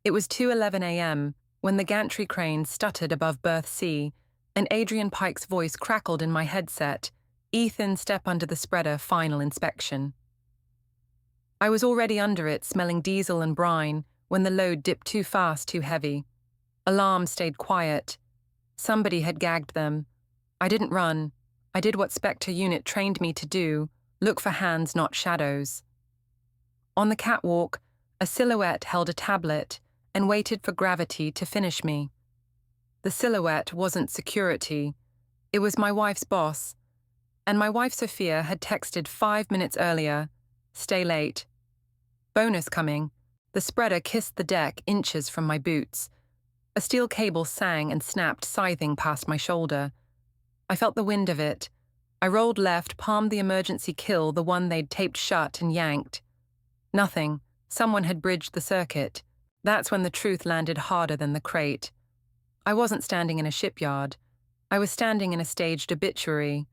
It was 2:11 a.m. when the gantry crane stuttered above berth C, and Adrian Pike's voice crackled in my headset. "Ethan, step under the spreader, final inspection." I was already under it, smelling diesel and brine, when the load dipped too fast, too heavy. Alarms stayed quiet. Somebody had gagged them. I didn't run. I did what Spectre Unit trained me to do: look for hands, not shadows. On the catwalk, a silhouette held a tablet and waited for gravity to finish me. The silhouette wasn't security. It was my wife's boss. And my wife Sophia had texted 5 minutes earlier, "Stay late." Bonus coming. The spreader kissed the deck inches from my boots. A steel cable sang and snapped, scything past my shoulder. I felt the wind of it. I rolled left, palmed the emergency kill, the one they'd taped shut, and yanked. Nothing. Someone had bridged the circuit. That's when the truth landed harder than the crate. I wasn't standing in a shipyard. I was standing in a staged obituary.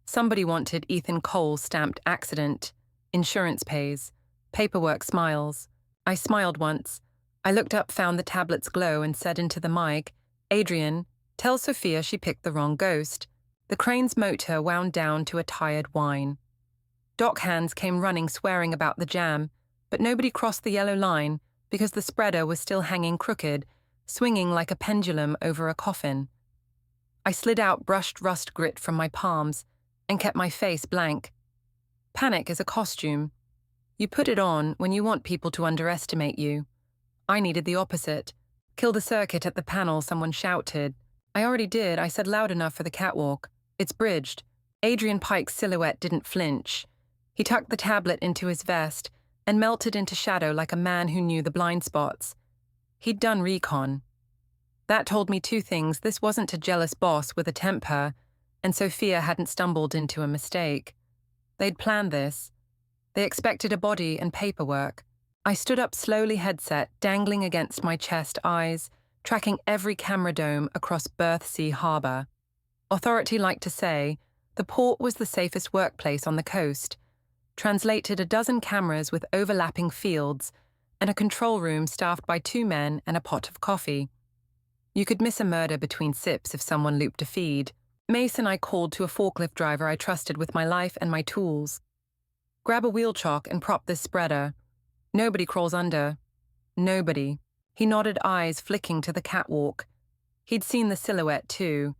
Somebody wanted Ethan Cole stamped accident. Insurance pays. Paperwork smiles. I smiled once. I looked up, found the tablet's glow, and said into the mic, "Adrian, tell Sophia she picked the wrong ghost." The crane's motor wound down to a tired whine. Dock hands came running, swearing about the jam, but nobody crossed the yellow line because the spreader was still hanging crooked, swinging like a pendulum over a coffin. I slid out, brushed rust grit from my palms, and kept my face blank. Panic is a costume. You put it on when you want people to underestimate you. I needed the opposite. "Kill the circuit at the panel," someone shouted. I already did. I said loud enough for the catwalk. "It's bridged." Adrian Pike's silhouette didn't flinch. He tucked the tablet into his vest and melted into shadow like a man who knew the blind spots. He'd done recon. That told me two things: this wasn't a jealous boss with a temper, and Sophia hadn't stumbled into a mistake. They'd planned this. They expected a body and paperwork. I stood up slowly, headset dangling against my chest, eyes tracking every camera dome across berth C harbor. Authority liked to say the port was the safest workplace on the coast. Translated, a dozen cameras with overlapping fields and a control room staffed by 2 men and a pot of coffee. You could miss a murder between sips if someone looped a feed. Mason I called to a forklift driver I trusted with my life and my tools. "Grab a wheel chock and prop this spreader. Nobody crawls under." Nobody. He nodded, eyes flicking to the catwalk. He'd seen the silhouette too.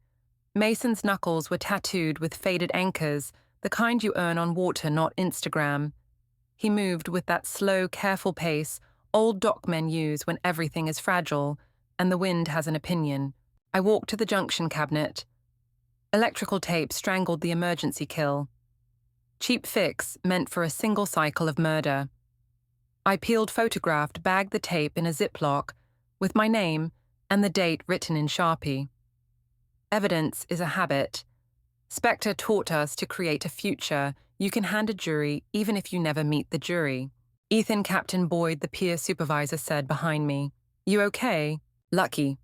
Mason's knuckles were tattooed with faded anchors, the kind you earn on water, not Instagram. He moved with that slow, careful pace old dockmen use when everything is fragile and the wind has an opinion. I walked to the junction cabinet. Electrical tape strangled the emergency kill. Cheap fix meant for a single cycle of murder. I peeled, photographed, bagged the tape in a Ziploc with my name and the date written in Sharpie. Evidence is a habit. Spectre taught us to create a future you can hand a jury even if you never meet the jury. "Ethan," Captain Boyd, the peer supervisor, said behind me. "You okay?" "Lucky."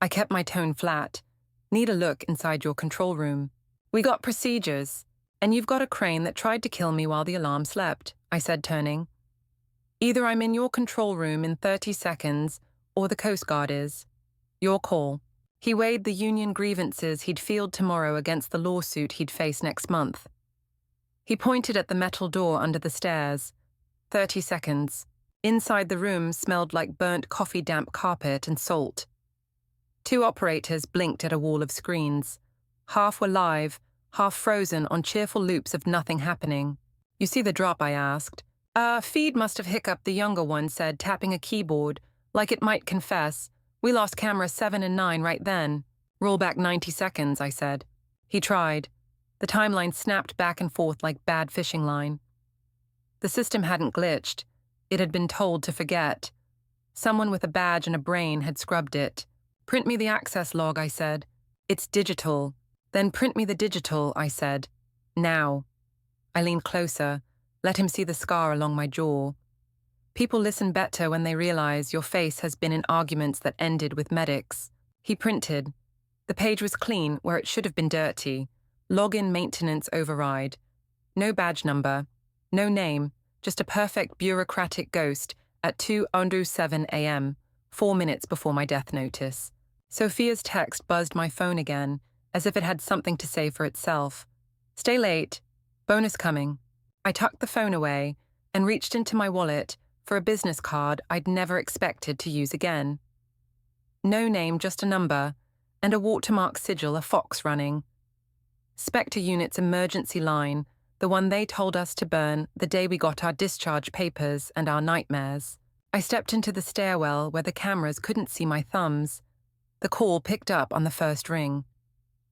I kept my tone flat. "Need a look inside your control room." "We got procedures. And you've got a crane that tried to kill me while the alarm slept," I said, turning. "Either I'm in your control room in 30 seconds, or the Coast Guard is. Your call." He weighed the union grievances he'd field tomorrow against the lawsuit he'd face next month. He pointed at the metal door under the stairs. 30 seconds. Inside the room smelled like burnt coffee, damp carpet, and salt. 2 operators blinked at a wall of screens. Half were live, half frozen on cheerful loops of nothing happening. "You see the drop?" I asked. Feed must have hiccuped," the younger one said, tapping a keyboard, like it might confess. "We lost camera 7 and 9 right then." "Roll back 90 seconds, I said. He tried. The timeline snapped back and forth like bad fishing line. The system hadn't glitched. It had been told to forget. Someone with a badge and a brain had scrubbed it. "Print me the access log," I said. "It's digital." "Then print me the digital," I said. "Now." I leaned closer, let him see the scar along my jaw. People listen better when they realize your face has been in arguments that ended with medics. He printed. The page was clean where it should have been dirty. Login maintenance override. No badge number. No name. Just a perfect bureaucratic ghost at 2:07 a.m. 4 minutes before my death notice. Sophia's text buzzed my phone again, as if it had something to say for itself. Stay late. Bonus coming. I tucked the phone away and reached into my wallet for a business card I'd never expected to use again. No name, just a number, and a watermark sigil, a fox running. Spectre Unit's emergency line, the one they told us to burn the day we got our discharge papers and our nightmares. I stepped into the stairwell where the cameras couldn't see my thumbs. The call picked up on the first ring.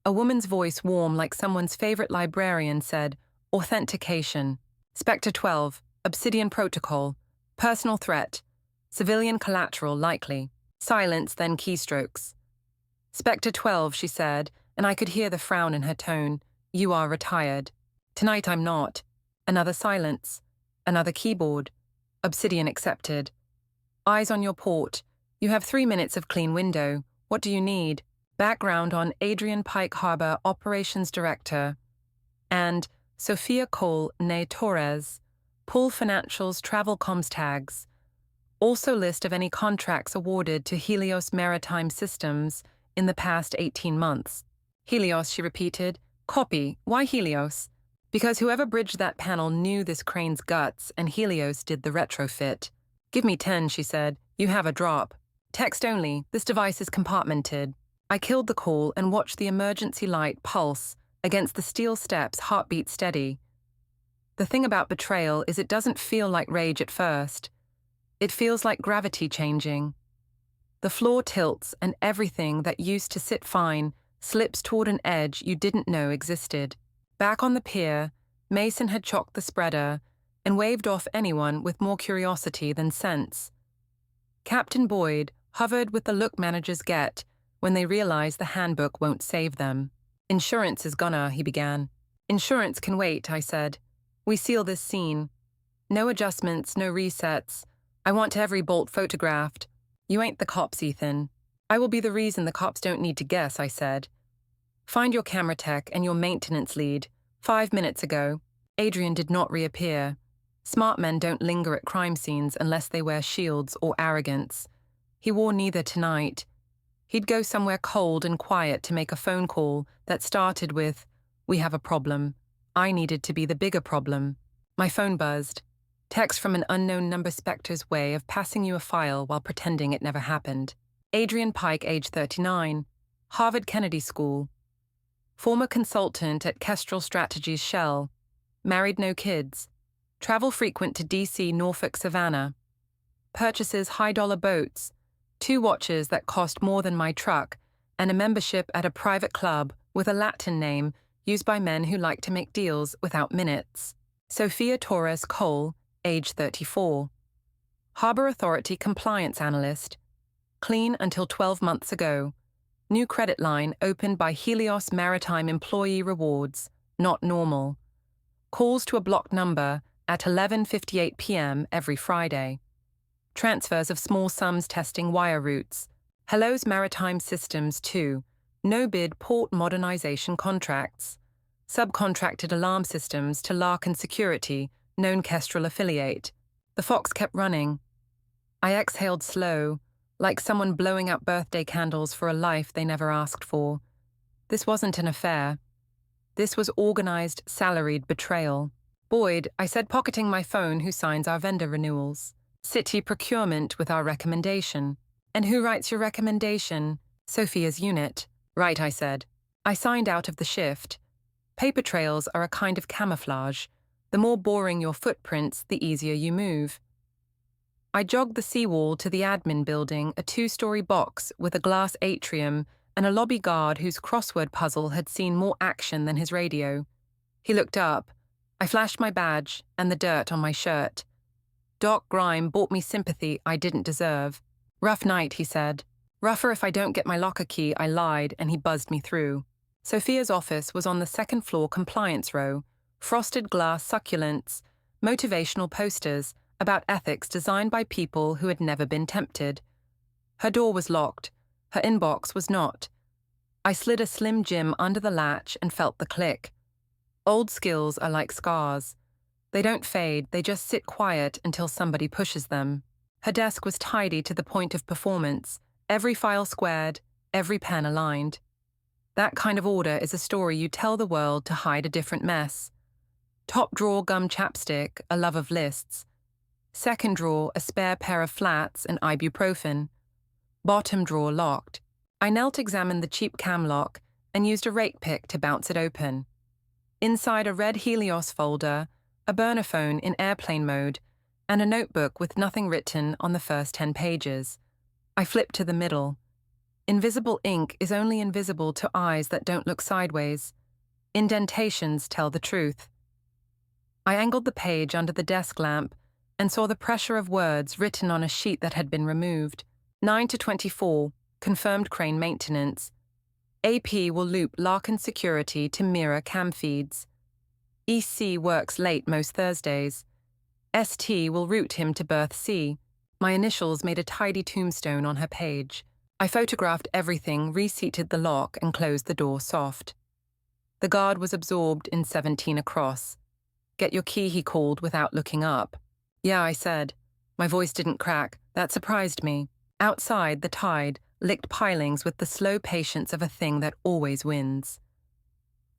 A woman's voice, warm like someone's favorite librarian, said, Authentication. Spectre 12, Obsidian Protocol. Personal threat. Civilian collateral, likely. Silence, then keystrokes. Spectre 12, she said, and I could hear the frown in her tone. You are retired. Tonight I'm not. Another silence. Another keyboard. Obsidian accepted. Eyes on your port. You have 3 minutes of clean window. What do you need? Background on Adrian Pike Harbor Operations Director. And Sophia Cole née Torres. Pull financials, travel comms tags. Also list of any contracts awarded to Helios Maritime Systems in the past 18 months. Helios, she repeated. Copy. Why Helios? Because whoever bridged that panel knew this crane's guts, and Helios did the retrofit. Give me 10, she said. You have a drop. Text only. This device is compartmented. I killed the call and watched the emergency light pulse against the steel steps, heartbeat steady. The thing about betrayal is it doesn't feel like rage at first. It feels like gravity changing. The floor tilts and everything that used to sit fine slips toward an edge you didn't know existed. Back on the pier, Mason had chocked the spreader and waved off anyone with more curiosity than sense. Captain Boyd hovered with the look managers get when they realize the handbook won't save them. Insurance is gonna, he began. Insurance can wait, I said. We seal this scene. No adjustments, no resets. I want every bolt photographed. You ain't the cops, Ethan. I will be the reason the cops don't need to guess, I said. Find your camera tech and your maintenance lead. 5 minutes ago. Adrian did not reappear. Smart men don't linger at crime scenes unless they wear shields or arrogance. He wore neither tonight. He'd go somewhere cold and quiet to make a phone call that started with, "We have a problem." I needed to be the bigger problem. My phone buzzed. Text from an unknown number. Spectre's way of passing you a file while pretending it never happened. Adrian Pike, age 39. Harvard Kennedy School. Former consultant at Kestrel Strategies Shell. Married, no kids. Travel frequent to DC, Norfolk, Savannah. Purchases high-dollar boats. 2 watches that cost more than my truck, and a membership at a private club with a Latin name used by men who like to make deals without minutes. Sophia Torres Cole, age 34. Harbor Authority Compliance Analyst. Clean until 12 months ago. New credit line opened by Helios Maritime Employee Rewards. Not normal. Calls to a blocked number at 11:58 p.m. every Friday. Transfers of small sums testing wire routes. Hello's Maritime Systems 2. No-bid port modernization contracts. Subcontracted alarm systems to Larkin Security, known Kestrel affiliate. The Fox kept running. I exhaled slow, like someone blowing out birthday candles for a life they never asked for. This wasn't an affair. This was organized, salaried betrayal. Boyd, I said, pocketing my phone, who signs our vendor renewals. City procurement with our recommendation. And who writes your recommendation? Sophia's unit. Right, I said. I signed out of the shift. Paper trails are a kind of camouflage. The more boring your footprints, the easier you move. I jogged the seawall to the admin building, a 2-story box with a glass atrium and a lobby guard whose crossword puzzle had seen more action than his radio. He looked up. I flashed my badge and the dirt on my shirt. Doc Grime bought me sympathy I didn't deserve. Rough night, he said. Rougher if I don't get my locker key, I lied, and he buzzed me through. Sophia's office was on the second-floor compliance row. Frosted glass succulents, motivational posters about ethics designed by people who had never been tempted. Her door was locked. Her inbox was not. I slid a Slim Jim under the latch and felt the click. Old skills are like scars. They don't fade, they just sit quiet until somebody pushes them. Her desk was tidy to the point of performance, every file squared, every pen aligned. That kind of order is a story you tell the world to hide a different mess. Top drawer gum chapstick, a love of lists. Second drawer, a spare pair of flats and ibuprofen. Bottom drawer locked. I knelt, examined the cheap cam lock, and used a rake pick to bounce it open. Inside a red Helios folder, a burner phone in airplane mode, and a notebook with nothing written on the first 10 pages. I flipped to the middle. Invisible ink is only invisible to eyes that don't look sideways. Indentations tell the truth. I angled the page under the desk lamp and saw the pressure of words written on a sheet that had been removed. 9 to 24, confirmed crane maintenance. AP will loop Larkin security to mirror cam feeds. EC works late most Thursdays. ST will route him to berth C. My initials made a tidy tombstone on her page. I photographed everything, reseated the lock, and closed the door soft. The guard was absorbed in 17 across. "Get your key," he called without looking up. "Yeah," I said. My voice didn't crack. That surprised me. Outside, the tide licked pilings with the slow patience of a thing that always wins.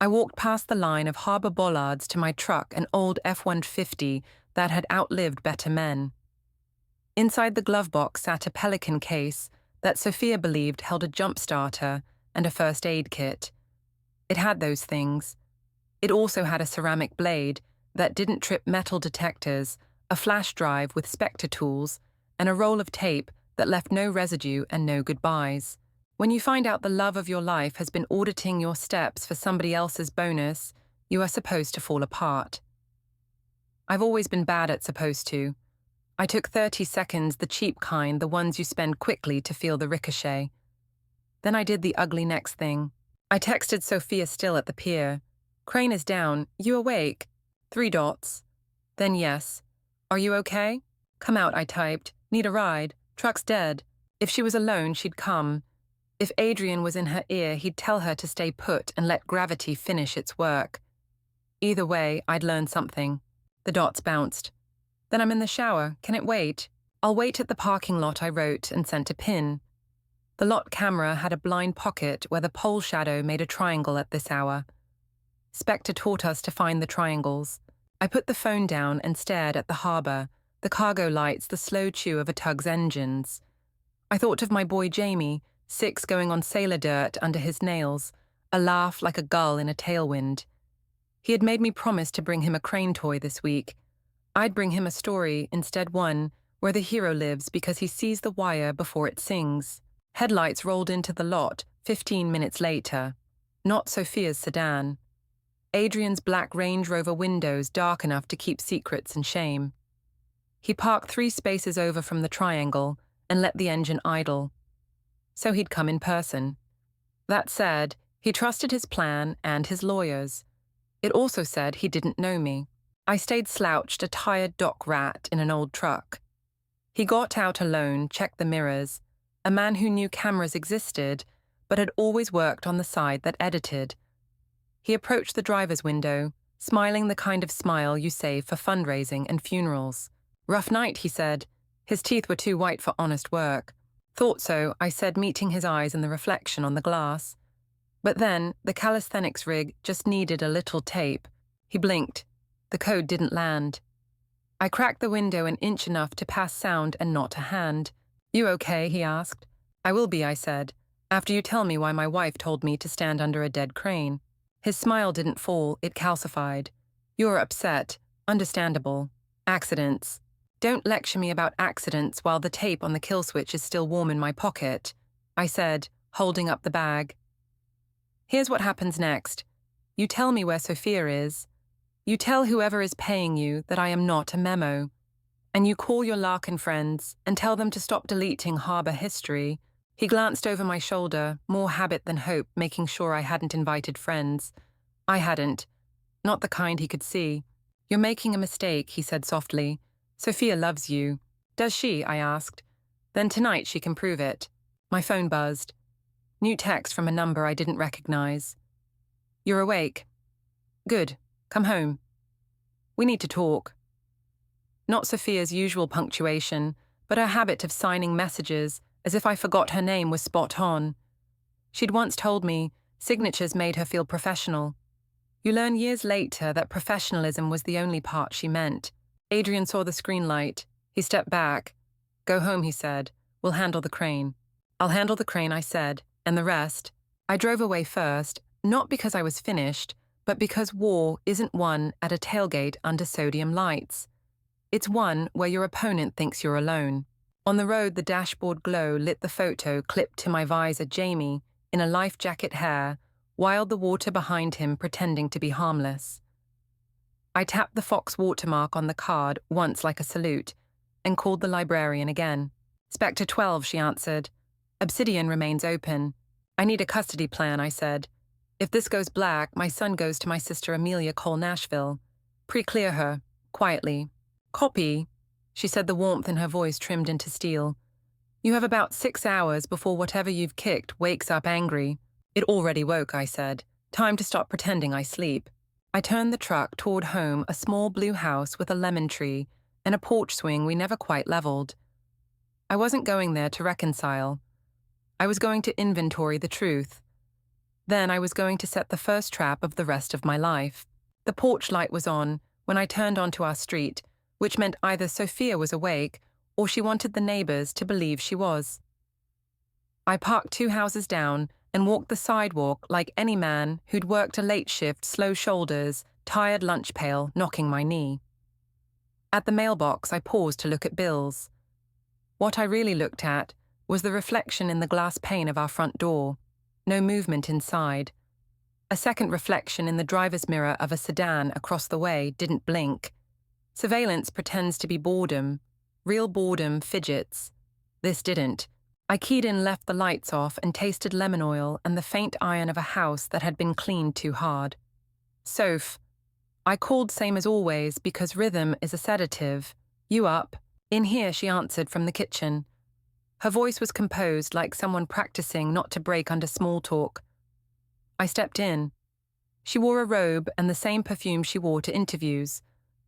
I walked past the line of harbour bollards to my truck, an old F-150 that had outlived better men. Inside the glove box sat a Pelican case that Sophia believed held a jump starter and a first aid kit. It had those things. It also had a ceramic blade that didn't trip metal detectors, a flash drive with Spectre tools, and a roll of tape that left no residue and no goodbyes. When you find out the love of your life has been auditing your steps for somebody else's bonus, you are supposed to fall apart. I've always been bad at supposed to. I took 30 seconds, the cheap kind, the ones you spend quickly to feel the ricochet. Then I did the ugly next thing. I texted Sophia still at the pier. "Crane is down. You awake?" 3 dots. Then yes. "Are you okay?" "Come out," I typed. "Need a ride. Truck's dead." If she was alone, she'd come. If Adrian was in her ear, he'd tell her to stay put and let gravity finish its work. Either way, I'd learned something. The dots bounced. "Then I'm in the shower. Can it wait?" "I'll wait at the parking lot," I wrote and sent a pin. The lot camera had a blind pocket where the pole shadow made a triangle at this hour. Spectre taught us to find the triangles. I put the phone down and stared at the harbour, the cargo lights, the slow chew of a tug's engines. I thought of my boy Jamie, 6 going on sailor dirt under his nails, a laugh like a gull in a tailwind. He had made me promise to bring him a crane toy this week. I'd bring him a story, instead one, where the hero lives because he sees the wire before it sings. Headlights rolled into the lot 15 minutes later. Not Sophia's sedan. Adrian's black Range Rover windows dark enough to keep secrets and shame. He parked 3 spaces over from the triangle and let the engine idle. So he'd come in person. That said, he trusted his plan and his lawyers. It also said he didn't know me. I stayed slouched, a tired dock rat in an old truck. He got out alone, checked the mirrors, a man who knew cameras existed, but had always worked on the side that edited. He approached the driver's window, smiling the kind of smile you save for fundraising and funerals. "Rough night," he said. His teeth were too white for honest work. "Thought so," I said, meeting his eyes in the reflection on the glass. But then, the calisthenics rig just needed a little tape. He blinked. The code didn't land. I cracked the window an inch enough to pass sound and not a hand. "You okay?" he asked. "I will be," I said, "after you tell me why my wife told me to stand under a dead crane." His smile didn't fall, it calcified. "You're upset. Understandable. Accidents. Don't lecture me about accidents while the tape on the kill switch is still warm in my pocket," I said, holding up the bag. "Here's what happens next. You tell me where Sophia is. You tell whoever is paying you that I am not a memo. And you call your Larkin friends and tell them to stop deleting harbour history." He glanced over my shoulder, more habit than hope, making sure I hadn't invited friends. I hadn't. Not the kind he could see. "You're making a mistake," he said softly. "Sophia loves you." "Does she?" I asked. "Then tonight she can prove it." My phone buzzed. New text from a number I didn't recognize. "You're awake." "Good. Come home. We need to talk." Not Sophia's usual punctuation, but her habit of signing messages as if I forgot her name was spot on. She'd once told me signatures made her feel professional. You learn years later that professionalism was the only part she meant. Adrian saw the screen light. He stepped back. "Go home," he said. "We'll handle the crane." "I'll handle the crane," I said, "and the rest." I drove away first, not because I was finished, but because war isn't won at a tailgate under sodium lights. It's one where your opponent thinks you're alone. On the road, the dashboard glow lit the photo clipped to my visor Jamie, in a life jacket hair, while the water behind him pretending to be harmless. I tapped the Fox watermark on the card once like a salute, and called the librarian again. "Spectre 12, she answered. "Obsidian remains open. I need a custody plan," I said. "If this goes black, my son goes to my sister Amelia Cole Nashville. Pre-clear her, quietly." "Copy," she said, the warmth in her voice trimmed into steel. "You have about 6 hours before whatever you've kicked wakes up angry." "It already woke," I said. "Time to stop pretending I sleep." I turned the truck toward home, a small blue house with a lemon tree and a porch swing we never quite leveled. I wasn't going there to reconcile. I was going to inventory the truth. Then I was going to set the first trap of the rest of my life. The porch light was on when I turned onto our street, which meant either Sophia was awake or she wanted the neighbors to believe she was. I parked 2 houses down and walked the sidewalk like any man who'd worked a late shift, slow shoulders, tired lunch pail knocking my knee. At the mailbox, I paused to look at bills. What I really looked at was the reflection in the glass pane of our front door. No movement inside. A second reflection in the driver's mirror of a sedan across the way didn't blink. Surveillance pretends to be boredom. Real boredom fidgets. This didn't. I keyed in, left the lights off, and tasted lemon oil and the faint iron of a house that had been cleaned too hard. "Soph." I called same as always because rhythm is a sedative. "You up?" "In here," she answered from the kitchen. Her voice was composed like someone practicing not to break under small talk. I stepped in. She wore a robe and the same perfume she wore to interviews.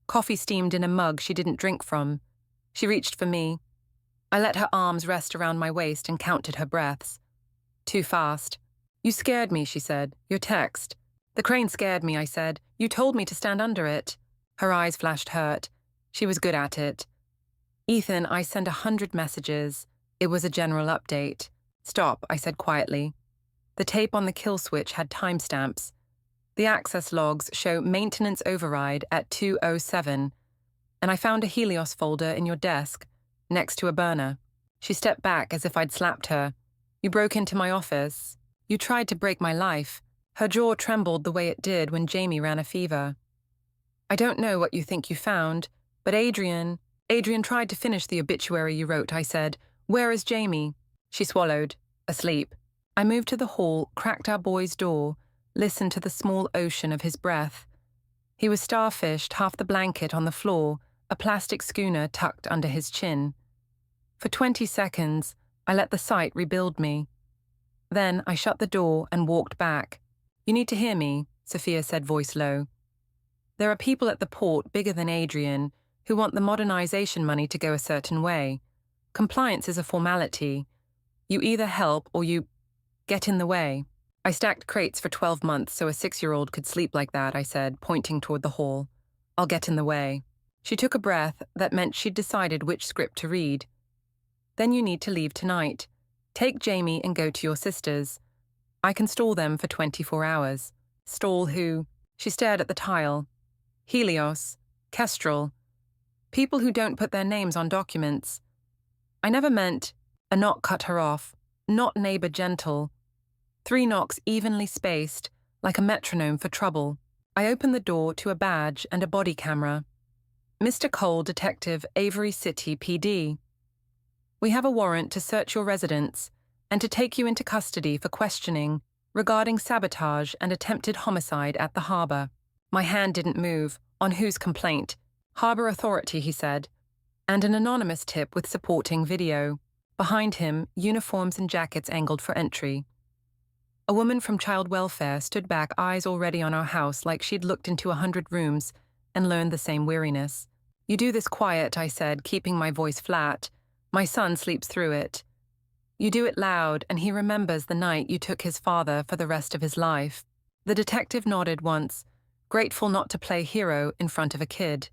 Coffee steamed in a mug she didn't drink from. She reached for me. I let her arms rest around my waist and counted her breaths. "Too fast." "You scared me," she said. "Your text." "The crane scared me," I said. "You told me to stand under it." Her eyes flashed hurt. She was good at it. "Ethan, I sent 100 messages. It was a general update." "Stop," I said quietly. The tape on the kill switch had timestamps. The access logs show maintenance override at 2:07, and I found a Helios folder in your desk, next to a burner. She stepped back as if I'd slapped her. "You broke into my office. You tried to break my life." Her jaw trembled the way it did when Jamie ran a fever. "I don't know what you think you found, but Adrian tried to finish the obituary you wrote," I said. "Where is Jamie?" She swallowed. "Asleep." I moved to the hall, cracked our boy's door, listened to the small ocean of his breath. He was starfished, half the blanket on the floor, a plastic schooner tucked under his chin. For 20 seconds, I let the sight rebuild me. Then I shut the door and walked back. "You need to hear me," Sophia said, voice low. "There are people at the port bigger than Adrian who want the modernization money to go a certain way. Compliance is a formality. You either help or you get in the way." "I stacked crates for 12 months so a 6-year-old could sleep like that," I said, pointing toward the hall. "I'll get in the way." She took a breath that meant she'd decided which script to read. "Then you need to leave tonight. Take Jamie and go to your sisters. I can stall them for 24 hours. "Stall who?" She stared at the tile. "Helios. Kestrel. People who don't put their names on documents." I never meant. A knock cut her off. Not neighbor gentle. 3 knocks evenly spaced, like a metronome for trouble. I opened the door to a badge and a body camera. "Mr. Cole, Detective, Avery City PD. We have a warrant to search your residence and to take you into custody for questioning regarding sabotage and attempted homicide at the harbor." My hand didn't move. "On whose complaint?" "Harbor Authority," he said, and an anonymous tip with supporting video. Behind him, uniforms and jackets angled for entry. A woman from Child Welfare stood back, eyes already on our house like she'd looked into 100 rooms and learned the same weariness. "You do this quiet," I said, keeping my voice flat. My son sleeps through it. You do it loud, and he remembers the night you took his father for the rest of his life. The detective nodded once, grateful not to play hero in front of a kid.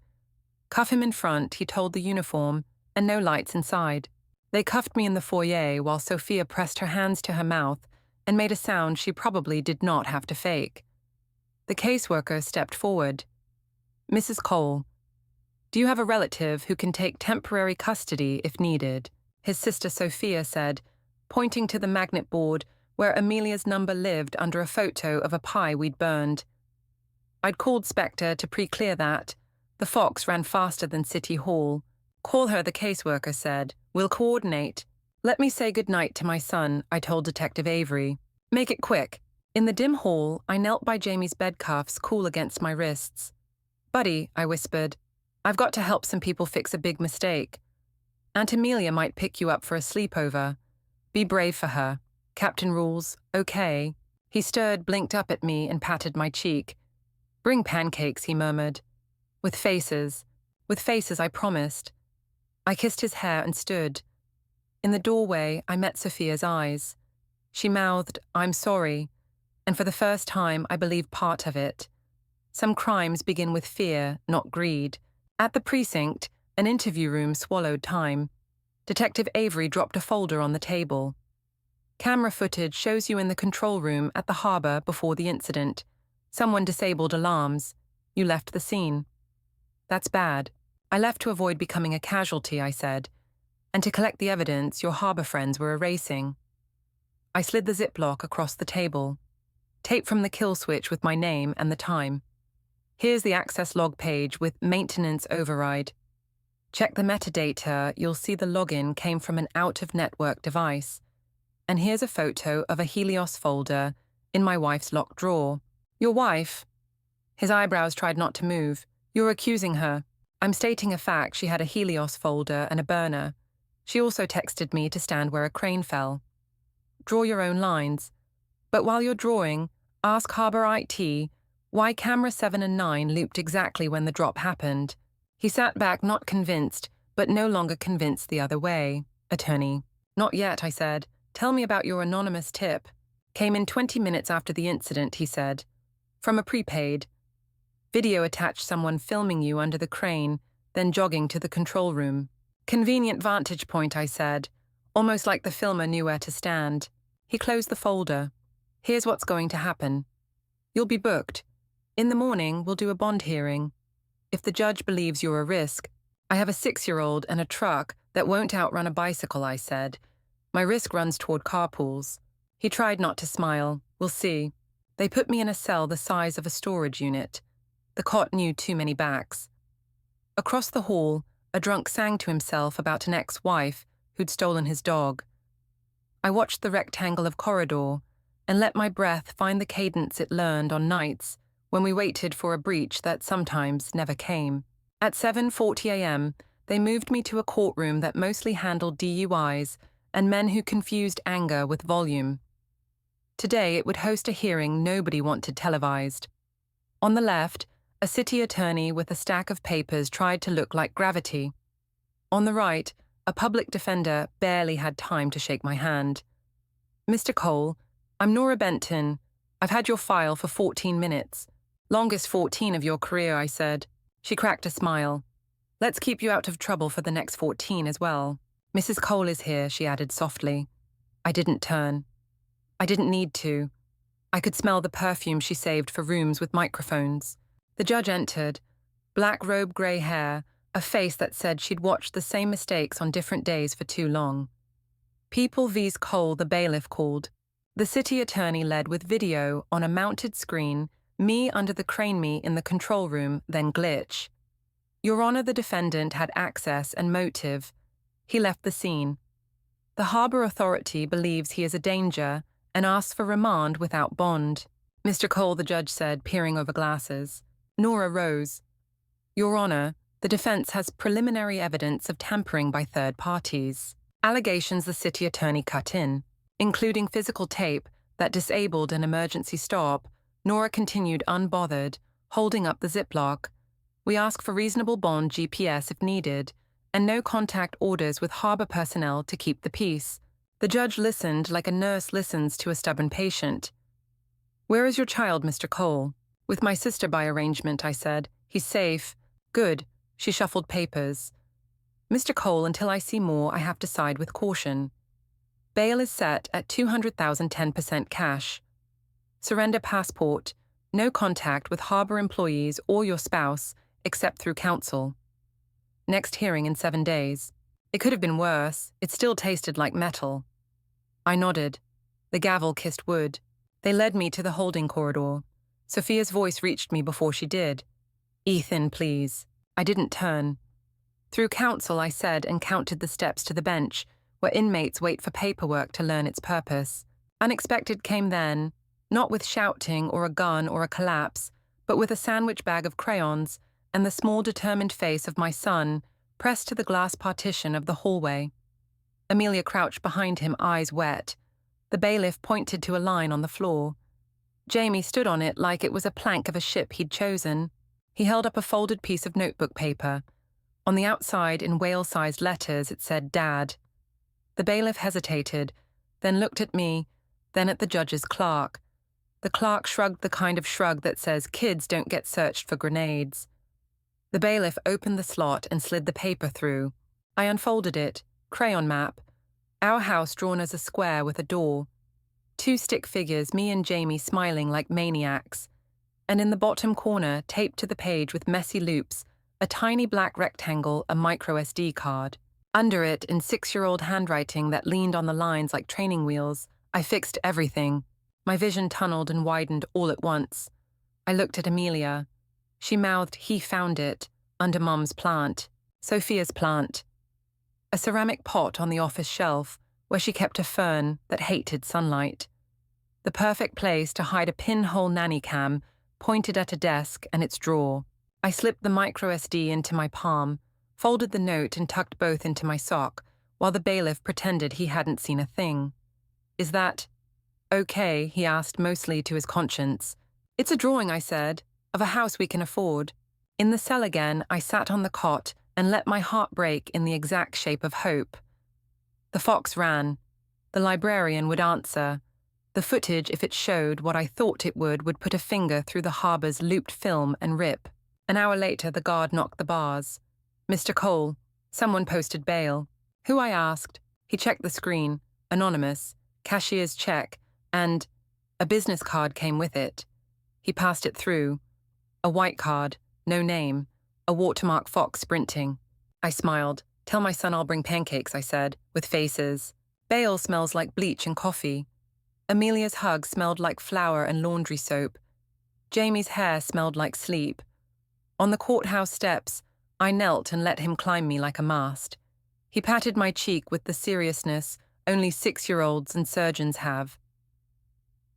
Cuff him in front, he told the uniform, and no lights inside. They cuffed me in the foyer while Sophia pressed her hands to her mouth and made a sound she probably did not have to fake. The caseworker stepped forward. Mrs. Cole, do you have a relative who can take temporary custody if needed? His sister Sophia said, pointing to the magnet board where Amelia's number lived under a photo of a pie we'd burned. I'd called Spectre to pre-clear that. The Fox ran faster than City Hall. Call her, the caseworker said. We'll coordinate. Let me say goodnight to my son, I told Detective Avery. Make it quick. In the dim hall, I knelt by Jamie's bed cuffs cool against my wrists. Buddy, I whispered, I've got to help some people fix a big mistake. Aunt Amelia might pick you up for a sleepover. Be brave for her. Captain rules, okay. He stirred, blinked up at me, and patted my cheek. Bring pancakes, he murmured. With faces, I promised. I kissed his hair and stood. In the doorway, I met Sophia's eyes. She mouthed, I'm sorry, and for the first time I believed part of it. Some crimes begin with fear, not greed. At the precinct, an interview room swallowed time. Detective Avery dropped a folder on the table. Camera footage shows you in the control room at the harbour before the incident. Someone disabled alarms. You left the scene. That's bad. I left to avoid becoming a casualty, I said, and to collect the evidence your harbour friends were erasing. I slid the ziplock across the table. Tape from the kill switch with my name and the time. Here's the access log page with maintenance override. Check the metadata, you'll see the login came from an out-of-network device. And here's a photo of a Helios folder in my wife's locked drawer. Your wife? His eyebrows tried not to move. You're accusing her. I'm stating a fact. She had a Helios folder and a burner. She also texted me to stand where a crane fell. Draw your own lines. But while you're drawing, ask Harbour IT why camera 7 and 9 looped exactly when the drop happened. He sat back, not convinced, but no longer convinced the other way. Attorney. Not yet, I said. Tell me about your anonymous tip. Came in 20 minutes after the incident, he said. From a prepaid. Video attached someone filming you under the crane, then jogging to the control room. Convenient vantage point, I said, almost like the filmer knew where to stand. He closed the folder. Here's what's going to happen. You'll be booked. In the morning, we'll do a bond hearing. If the judge believes you're a risk, I have a 6-year-old and a truck that won't outrun a bicycle, I said. My risk runs toward carpools. He tried not to smile. We'll see. They put me in a cell the size of a storage unit. The cot knew too many backs. Across the hall, a drunk sang to himself about an ex-wife who'd stolen his dog. I watched the rectangle of corridor and let my breath find the cadence it learned on nights when we waited for a breach that sometimes never came. At 7:40 a.m., they moved me to a courtroom that mostly handled DUIs and men who confused anger with volume. Today, it would host a hearing nobody wanted televised. On the left, a city attorney with a stack of papers tried to look like gravity. On the right, a public defender barely had time to shake my hand. Mr. Cole, I'm Nora Benton. I've had your file for 14 minutes. Longest 14 of your career, I said. She cracked a smile. Let's keep you out of trouble for the next 14 as well. Mrs. Cole is here, she added softly. I didn't turn. I didn't need to. I could smell the perfume she saved for rooms with microphones. The judge entered. Black robe, grey hair, a face that said she'd watched the same mistakes on different days for too long. People vs. Cole, the bailiff called. The city attorney led with video on a mounted screen, me under the crane me in the control room, then glitch. Your Honor, the defendant had access and motive. He left the scene. The Harbour Authority believes he is a danger and asks for remand without bond. Mr. Cole, the judge said, peering over glasses. Nora rose. Your Honor, the defence has preliminary evidence of tampering by third parties. Allegations the city attorney cut in, including physical tape that disabled an emergency stop. Nora continued unbothered, holding up the ziplock. We ask for reasonable bond GPS if needed, and no contact orders with harbor personnel to keep the peace. The judge listened like a nurse listens to a stubborn patient. "Where is your child, Mr. Cole?" "With my sister by arrangement," I said. "He's safe." "Good." She shuffled papers. "Mr. Cole, until I see more, I have to side with caution. Bail is set at $200,000 10% cash. Surrender passport. No contact with harbor employees or your spouse, except through counsel. Next hearing in 7 days. It could have been worse. It still tasted like metal. I nodded. The gavel kissed wood. They led me to the holding corridor. Sophia's voice reached me before she did. "Ethan, please." I didn't turn. Through counsel, I said, and counted the steps to the bench, where inmates wait for paperwork to learn its purpose. Unexpected came then, not with shouting or a gun or a collapse, but with a sandwich bag of crayons and the small determined face of my son pressed to the glass partition of the hallway. Amelia crouched behind him, eyes wet. The bailiff pointed to a line on the floor. Jamie stood on it like it was a plank of a ship he'd chosen. He held up a folded piece of notebook paper. On the outside, in whale-sized letters, it said Dad. The bailiff hesitated, then looked at me, then at the judge's clerk. The clerk shrugged the kind of shrug that says kids don't get searched for grenades. The bailiff opened the slot and slid the paper through. I unfolded it, crayon map. Our house drawn as a square with a door. 2 stick figures, me and Jamie smiling like maniacs. And in the bottom corner, taped to the page with messy loops, a tiny black rectangle, a microSD card. Under it, in 6-year-old handwriting that leaned on the lines like training wheels, I fixed everything. My vision tunneled and widened all at once. I looked at Amelia. She mouthed, "He found it," under Mum's plant. Sophia's plant. A ceramic pot on the office shelf, where she kept a fern that hated sunlight. The perfect place to hide a pinhole nanny cam, pointed at a desk and its drawer. I slipped the microSD into my palm, folded the note and tucked both into my sock, while the bailiff pretended he hadn't seen a thing. "Is that okay?" he asked, mostly to his conscience. "It's a drawing," I said, "of a house we can afford." In the cell again, I sat on the cot and let my heart break in the exact shape of hope. The fox ran. The librarian would answer. The footage, if it showed what I thought it would put a finger through the harbor's looped film and rip. An hour later, the guard knocked the bars. "Mr. Cole." Someone posted bail. Who, I asked. He checked the screen. Anonymous. Cashier's check. And a business card came with it. He passed it through. A white card. No name. A watermark fox sprinting. I smiled. "Tell my son I'll bring pancakes," I said, with faces. Bail smells like bleach and coffee. Amelia's hug smelled like flour and laundry soap. Jamie's hair smelled like sleep. On the courthouse steps, I knelt and let him climb me like a mast. He patted my cheek with the seriousness only 6-year-olds and surgeons have.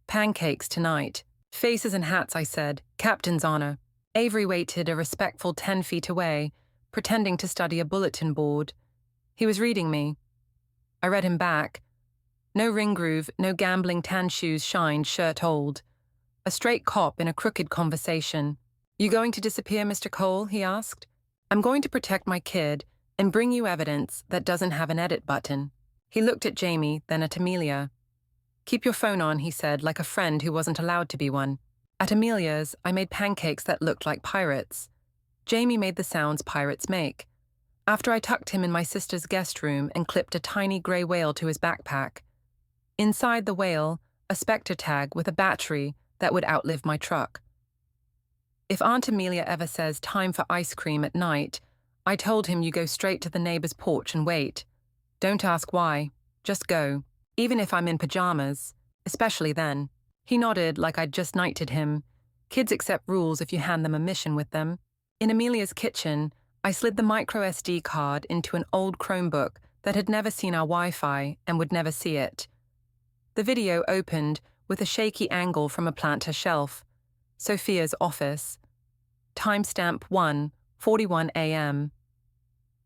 "Pancakes tonight." "Faces and hats," I said. "Captain's honor." Avery waited a respectful 10 feet away, pretending to study a bulletin board. He was reading me. I read him back. No ring groove, no gambling tan shoes shined, shirt old. A straight cop in a crooked conversation. "You going to disappear, Mr. Cole?" he asked. "I'm going to protect my kid and bring you evidence that doesn't have an edit button." He looked at Jamie, then at Amelia. "Keep your phone on," he said, like a friend who wasn't allowed to be one. At Amelia's, I made pancakes that looked like pirates. Jamie made the sounds pirates make. After I tucked him in my sister's guest room and clipped a tiny grey whale to his backpack. Inside the whale, a Spectre tag with a battery that would outlive my truck. If Aunt Amelia ever says time for ice cream at night, I told him you go straight to the neighbor's porch and wait. Don't ask why. Just go. Even if I'm in pajamas. Especially then. He nodded like I'd just knighted him. Kids accept rules if you hand them a mission with them. In Amelia's kitchen, I slid the microSD card into an old Chromebook that had never seen our Wi-Fi and would never see it. The video opened with a shaky angle from a planter shelf. Sophia's office. Timestamp 1:41 a.m.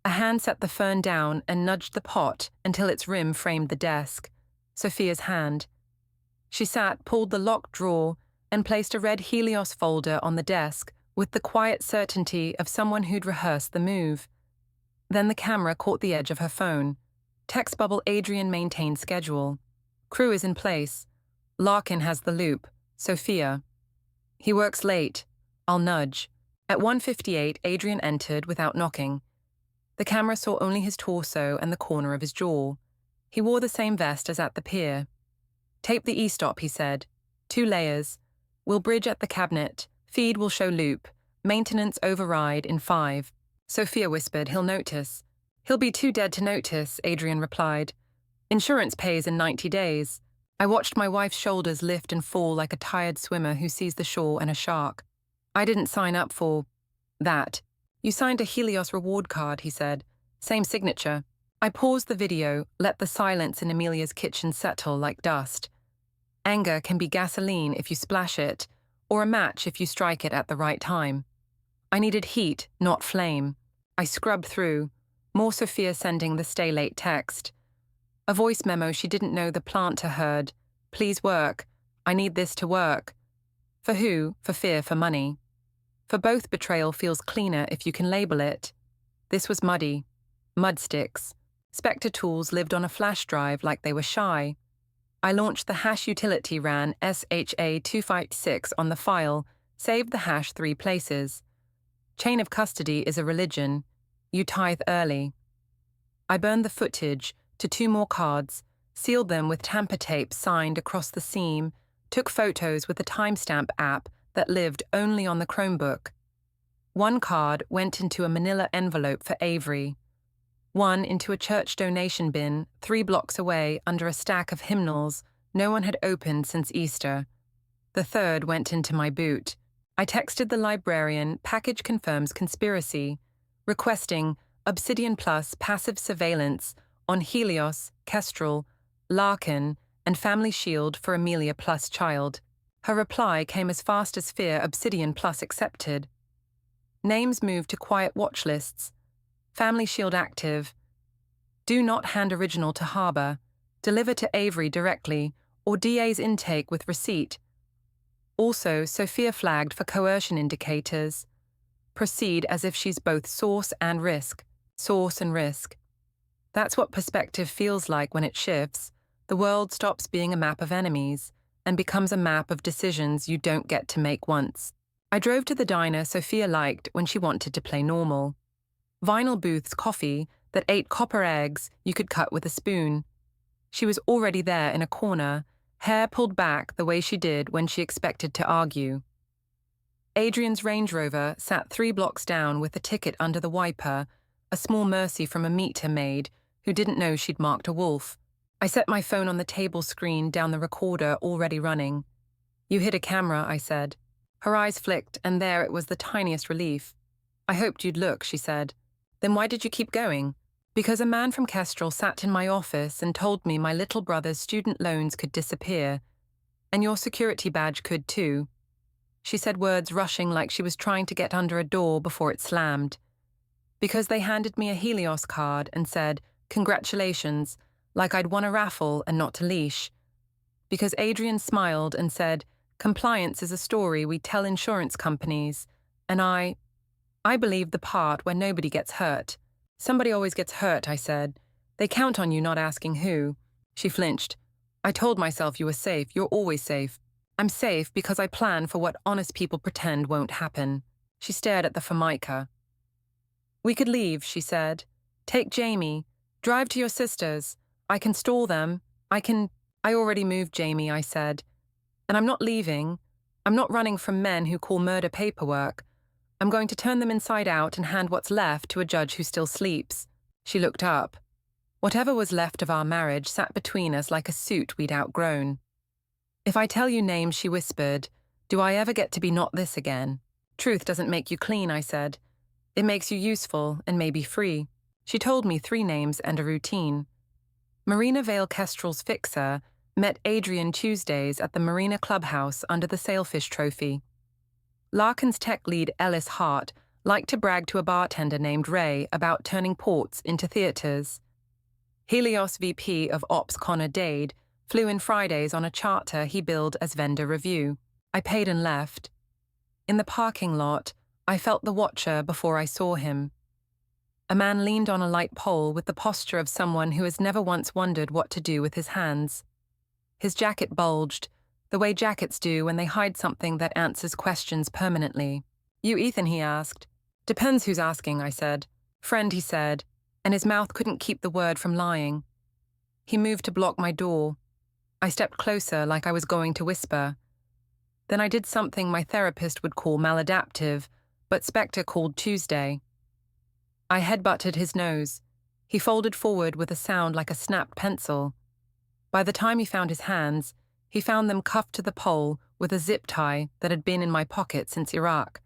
A hand set the fern down and nudged the pot until its rim framed the desk. Sophia's hand. She sat, pulled the locked drawer, and placed a red Helios folder on the desk with the quiet certainty of someone who'd rehearsed the move. Then the camera caught the edge of her phone. Text bubble: Adrian maintains schedule. Crew is in place. Larkin has the loop. Sophia. He works late. I'll nudge. At 1:58, Adrian entered without knocking. The camera saw only his torso and the corner of his jaw. He wore the same vest as at the pier. Tape the e-stop, he said. 2 layers. We'll bridge at the cabinet. Feed will show loop. Maintenance override in 5. Sophia whispered, he'll notice. He'll be too dead to notice, Adrian replied. Insurance pays in 90 days. I watched my wife's shoulders lift and fall like a tired swimmer who sees the shore and a shark. I didn't sign up for that. You signed a Helios reward card, he said. Same signature. I paused the video, let the silence in Amelia's kitchen settle like dust. Anger can be gasoline if you splash it, or a match if you strike it at the right time. I needed heat, not flame. I scrubbed through. More Sophia sending the stay late text. A voice memo she didn't know the planter heard. Please work. I need this to work. For who? For fear, for money. For both, betrayal feels cleaner if you can label it. This was muddy. Mud sticks. Spectre tools lived on a flash drive like they were shy. I launched the hash utility, ran SHA-256 on the file, saved the hash 3 places. Chain of custody is a religion. You tithe early. I burned the footage to 2 more cards, sealed them with tamper tape signed across the seam, took photos with the timestamp app that lived only on the Chromebook. 1 card went into a manila envelope for Avery. 1 into a church donation bin 3 blocks away under a stack of hymnals no one had opened since Easter. The 3rd went into my boot. I texted the librarian, package confirms conspiracy, requesting Obsidian Plus passive surveillance on Helios, Kestrel, Larkin, and Family Shield for Amelia Plus child. Her reply came as fast as fear. Obsidian Plus accepted. Names moved to quiet watch lists. Family Shield active. Do not hand original to Harbour. Deliver to Avery directly, or DA's intake with receipt. Also, Sophia flagged for coercion indicators. Proceed as if she's both source and risk. Source and risk. That's what perspective feels like when it shifts. The world stops being a map of enemies and becomes a map of decisions you don't get to make once. I drove to the diner Sophia liked when she wanted to play normal. Vinyl Booth's coffee that ate copper eggs you could cut with a spoon. She was already there in a corner, hair pulled back the way she did when she expected to argue. Adrian's Range Rover sat 3 blocks down with a ticket under the wiper, a small mercy from a meter maid who didn't know she'd marked a wolf. I set my phone on the table screen down the recorder already running. You hit a camera, I said. Her eyes flicked, and there it was, the tiniest relief. I hoped you'd look, she said. Then why did you keep going? Because a man from Kestrel sat in my office and told me my little brother's student loans could disappear. And your security badge could too. She said words rushing like she was trying to get under a door before it slammed. Because they handed me a Helios card and said, congratulations, like I'd won a raffle and not a leash. Because Adrian smiled and said, compliance is a story we tell insurance companies. And I believe the part where nobody gets hurt. Somebody always gets hurt, I said. They count on you not asking who. She flinched. I told myself you were safe. You're always safe. I'm safe because I plan for what honest people pretend won't happen. She stared at the Formica. We could leave, she said. Take Jamie. Drive to your sister's. I can stall them. I already moved Jamie, I said. And I'm not leaving. I'm not running from men who call murder paperwork. I'm going to turn them inside out and hand what's left to a judge who still sleeps. She looked up. Whatever was left of our marriage sat between us like a suit we'd outgrown. If I tell you names, she whispered, do I ever get to be not this again? Truth doesn't make you clean, I said. It makes you useful and maybe free. She told me 3 names and a routine. Marina Vale Kestrel's fixer met Adrian Tuesdays at the Marina Clubhouse under the Sailfish Trophy. Larkin's tech lead Ellis Hart liked to brag to a bartender named Ray about turning ports into theatres. Helios VP of Ops Connor Dade flew in Fridays on a charter he billed as vendor review. I paid and left. In the parking lot, I felt the watcher before I saw him. A man leaned on a light pole with the posture of someone who has never once wondered what to do with his hands. His jacket bulged, the way jackets do when they hide something that answers questions permanently. "You Ethan?" he asked. "Depends who's asking," I said. "Friend," he said, and his mouth couldn't keep the word from lying. He moved to block my door. I stepped closer like I was going to whisper. Then I did something my therapist would call maladaptive, but Spectre called Tuesday. I headbutted his nose. He folded forward with a sound like a snapped pencil. By the time he found his hands, he found them cuffed to the pole with a zip tie that had been in my pocket since Iraq.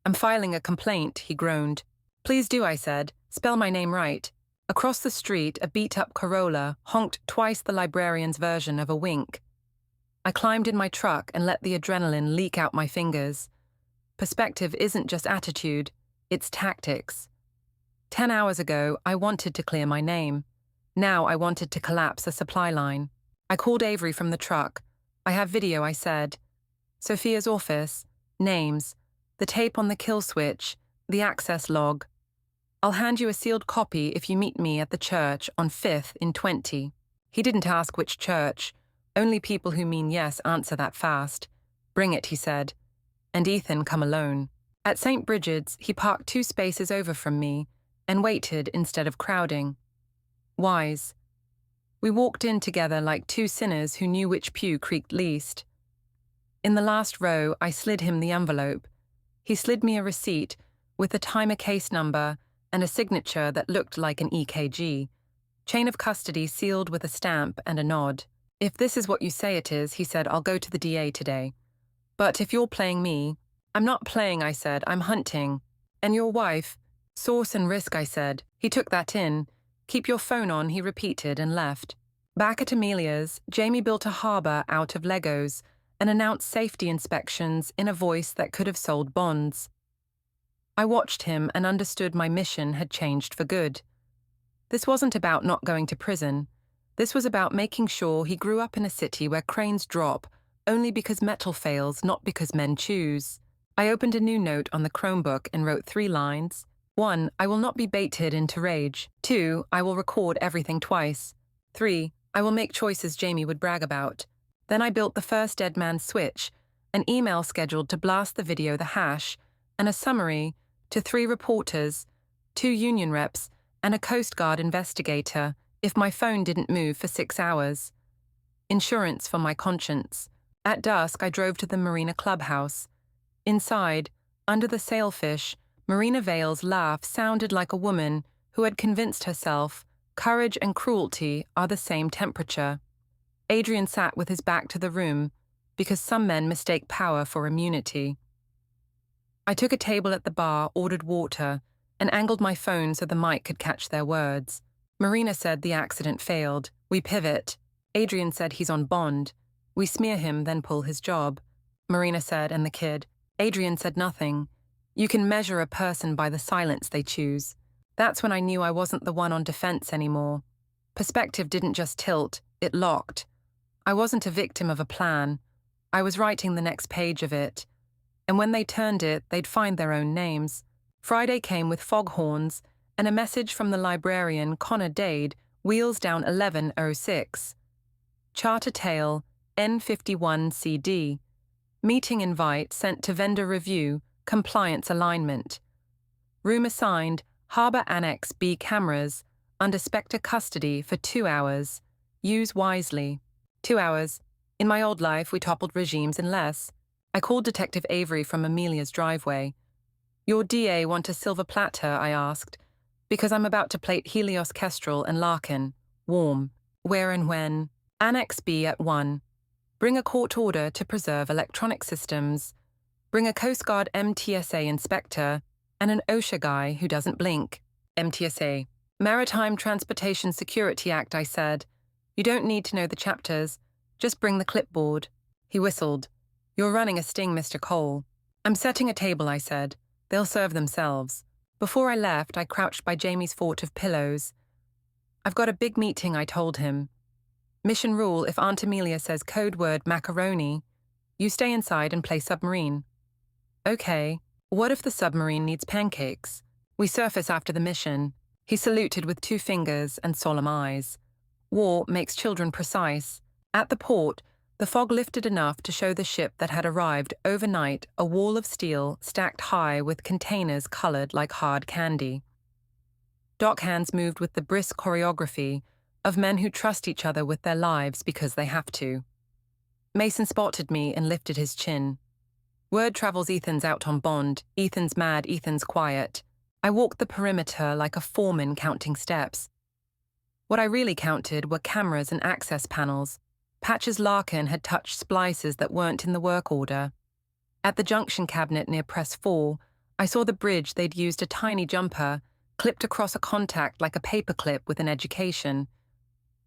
"I'm filing a complaint," he groaned. "Please do," I said. "Spell my name right." Across the street, a beat-up Corolla honked twice the librarian's version of a wink. I climbed in my truck and let the adrenaline leak out my fingers. Perspective isn't just attitude, it's tactics. 10 hours ago, I wanted to clear my name. Now I wanted to collapse a supply line. I called Avery from the truck. "I have video," I said. Sophia's office, names, the tape on the kill switch, the access log. "I'll hand you a sealed copy if you meet me at the church on 5th in 20. He didn't ask which church. Only people who mean yes answer that fast. "Bring it," he said. "And Ethan, come alone." At St. Bridget's, he parked 2 spaces over from me and waited instead of crowding. Wise. We walked in together like 2 sinners who knew which pew creaked least. In the last row, I slid him the envelope. He slid me a receipt with a timer case number and a signature that looked like an EKG. Chain of custody sealed with a stamp and a nod. "If this is what you say it is," he said, "I'll go to the DA today. But if you're playing me—" "I'm not playing," I said. "I'm hunting." "And your wife?" "Source and risk," I said. He took that in. "Keep your phone on," he repeated and left. Back at Amelia's, Jamie built a harbour out of Legos and announced safety inspections in a voice that could have sold bonds. I watched him and understood my mission had changed for good. This wasn't about not going to prison. This was about making sure he grew up in a city where cranes drop only because metal fails, not because men choose. I opened a new note on the Chromebook and wrote 3 lines. 1, I will not be baited into rage. 2, I will record everything twice. 3, I will make choices Jamie would brag about. Then I built the first Dead Man Switch, an email scheduled to blast the video the hash, and a summary to 3 reporters, 2 union reps, and a Coast Guard investigator if my phone didn't move for 6 hours. Insurance for my conscience. At dusk, I drove to the Marina Clubhouse. Inside, under the sailfish, Marina Vale's laugh sounded like a woman who had convinced herself courage and cruelty are the same temperature. Adrian sat with his back to the room, because some men mistake power for immunity. I took a table at the bar, ordered water, and angled my phone so the mic could catch their words. Marina said the accident failed. We pivot. Adrian said he's on bond. We smear him, then pull his job. Marina said, and the kid. Adrian said nothing. You can measure a person by the silence they choose. That's when I knew I wasn't the one on defense anymore. Perspective didn't just tilt, it locked. I wasn't a victim of a plan. I was writing the next page of it. And when they turned it, they'd find their own names. Friday came with foghorns and a message from the librarian Connor Dade, wheels down 1106. Charter Tale, N51CD. Meeting invite sent to vendor review, compliance alignment. Room assigned, Harbour Annex B cameras, under Spectre custody for 2 hours. Use wisely. 2 hours. In my old life, we toppled regimes in less. I called Detective Avery from Amelia's driveway. Your DA want a silver platter, I asked, because I'm about to plate Helios Kestrel and Larkin. Warm. Where and when? Annex B at 1. Bring a court order to preserve electronic systems. Bring a Coast Guard MTSA inspector and an OSHA guy who doesn't blink. MTSA. Maritime Transportation Security Act, I said. You don't need to know the chapters. Just bring the clipboard. He whistled. You're running a sting, Mr. Cole. I'm setting a table, I said. They'll serve themselves. Before I left, I crouched by Jamie's fort of pillows. I've got a big meeting, I told him. Mission rule, if Aunt Amelia says code word macaroni, you stay inside and play submarine. Okay. What if the submarine needs pancakes? We surface after the mission. He saluted with 2 fingers and solemn eyes. War makes children precise. At the port, the fog lifted enough to show the ship that had arrived overnight a wall of steel stacked high with containers colored like hard candy. Dockhands moved with the brisk choreography of men who trust each other with their lives because they have to. Mason spotted me and lifted his chin. Word travels Ethan's out on bond, Ethan's mad, Ethan's quiet. I walked the perimeter like a foreman counting steps. What I really counted were cameras and access panels. Patches Larkin had touched splices that weren't in the work order. At the junction cabinet near press 4, I saw the bridge they'd used a tiny jumper, clipped across a contact like a paperclip with an education.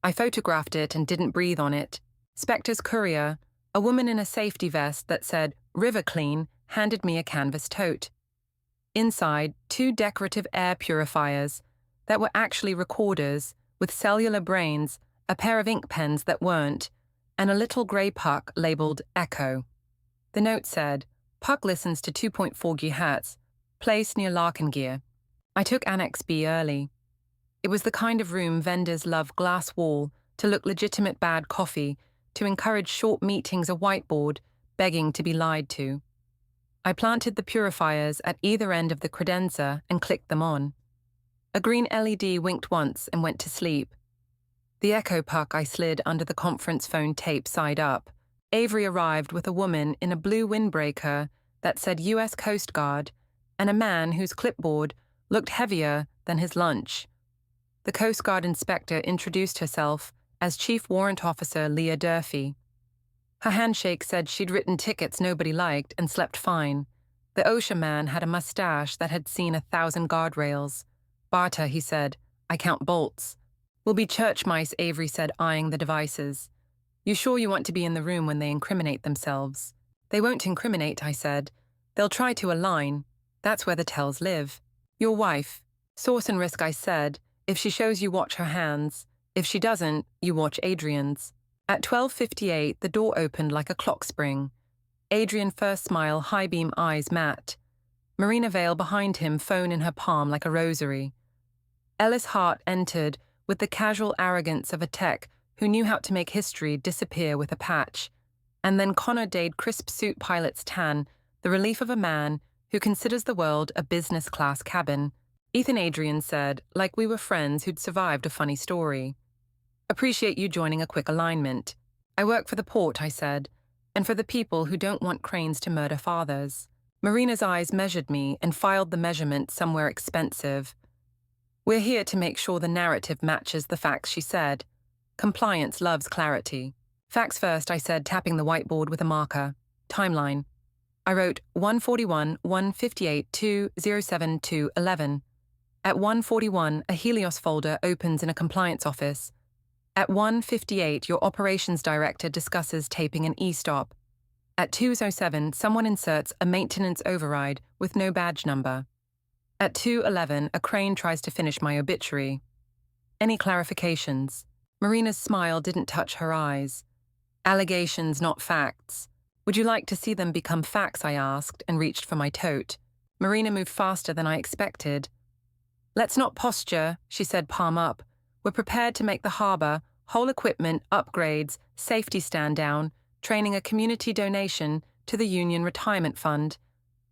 I photographed it and didn't breathe on it. Spectre's courier, a woman in a safety vest that said "River Clean," handed me a canvas tote. Inside, 2 decorative air purifiers that were actually recorders with cellular brains, a pair of ink pens that weren't, and a little grey puck labelled Echo. The note said, "Puck listens to 2.4 GHz, place near Larkin Gear." I took Annex B early. It was the kind of room vendors love glass wall to look legitimate bad coffee, to encourage short meetings a whiteboard, begging to be lied to. I planted the purifiers at either end of the credenza and clicked them on. A green LED winked once and went to sleep. The Echo puck I slid under the conference phone tape side up. Avery arrived with a woman in a blue windbreaker that said US Coast Guard and a man whose clipboard looked heavier than his lunch. The Coast Guard inspector introduced herself as Chief Warrant Officer Leah Durfee. Her handshake said she'd written tickets nobody liked and slept fine. The OSHA man had a mustache that had seen 1,000 guardrails. "Barta," he said, "I count bolts." "We'll be church mice," Avery said, eyeing the devices. "You sure you want to be in the room when they incriminate themselves?" "They won't incriminate," I said. "They'll try to align. That's where the tells live." "Your wife." "Source and risk," I said. "If she shows you watch her hands. If she doesn't, you watch Adrian's." At 12:58, the door opened like a clock spring. Adrian first smile, high-beam eyes matte. Marina Vale behind him, phone in her palm like a rosary. Ellis Hart entered with the casual arrogance of a tech who knew how to make history disappear with a patch. And then Connor dayed crisp suit pilot's tan, the relief of a man who considers the world a business-class cabin. Ethan Adrian said, like we were friends who'd survived a funny story. "Appreciate you joining a quick alignment. I work for the port," I said, "and for the people who don't want cranes to murder fathers." Marina's eyes measured me and filed the measurement somewhere expensive. "We're here to make sure the narrative matches the facts," she said. "Compliance loves clarity." "Facts first," I said, tapping the whiteboard with a marker. "Timeline." I wrote 141, 158, 207, 211. At 141, a Helios folder opens in a compliance office. At 1:58, your operations director discusses taping an e-stop. At 2:07, someone inserts a maintenance override with no badge number. At 2:11, a crane tries to finish my obituary. Any clarifications? Marina's smile didn't touch her eyes. Allegations, not facts. Would you like to see them become facts, I asked, and reached for my tote. Marina moved faster than I expected. Let's not posture, she said, palm up. We're prepared to make the harbour, whole equipment, upgrades, safety stand down, training a community donation to the Union Retirement Fund.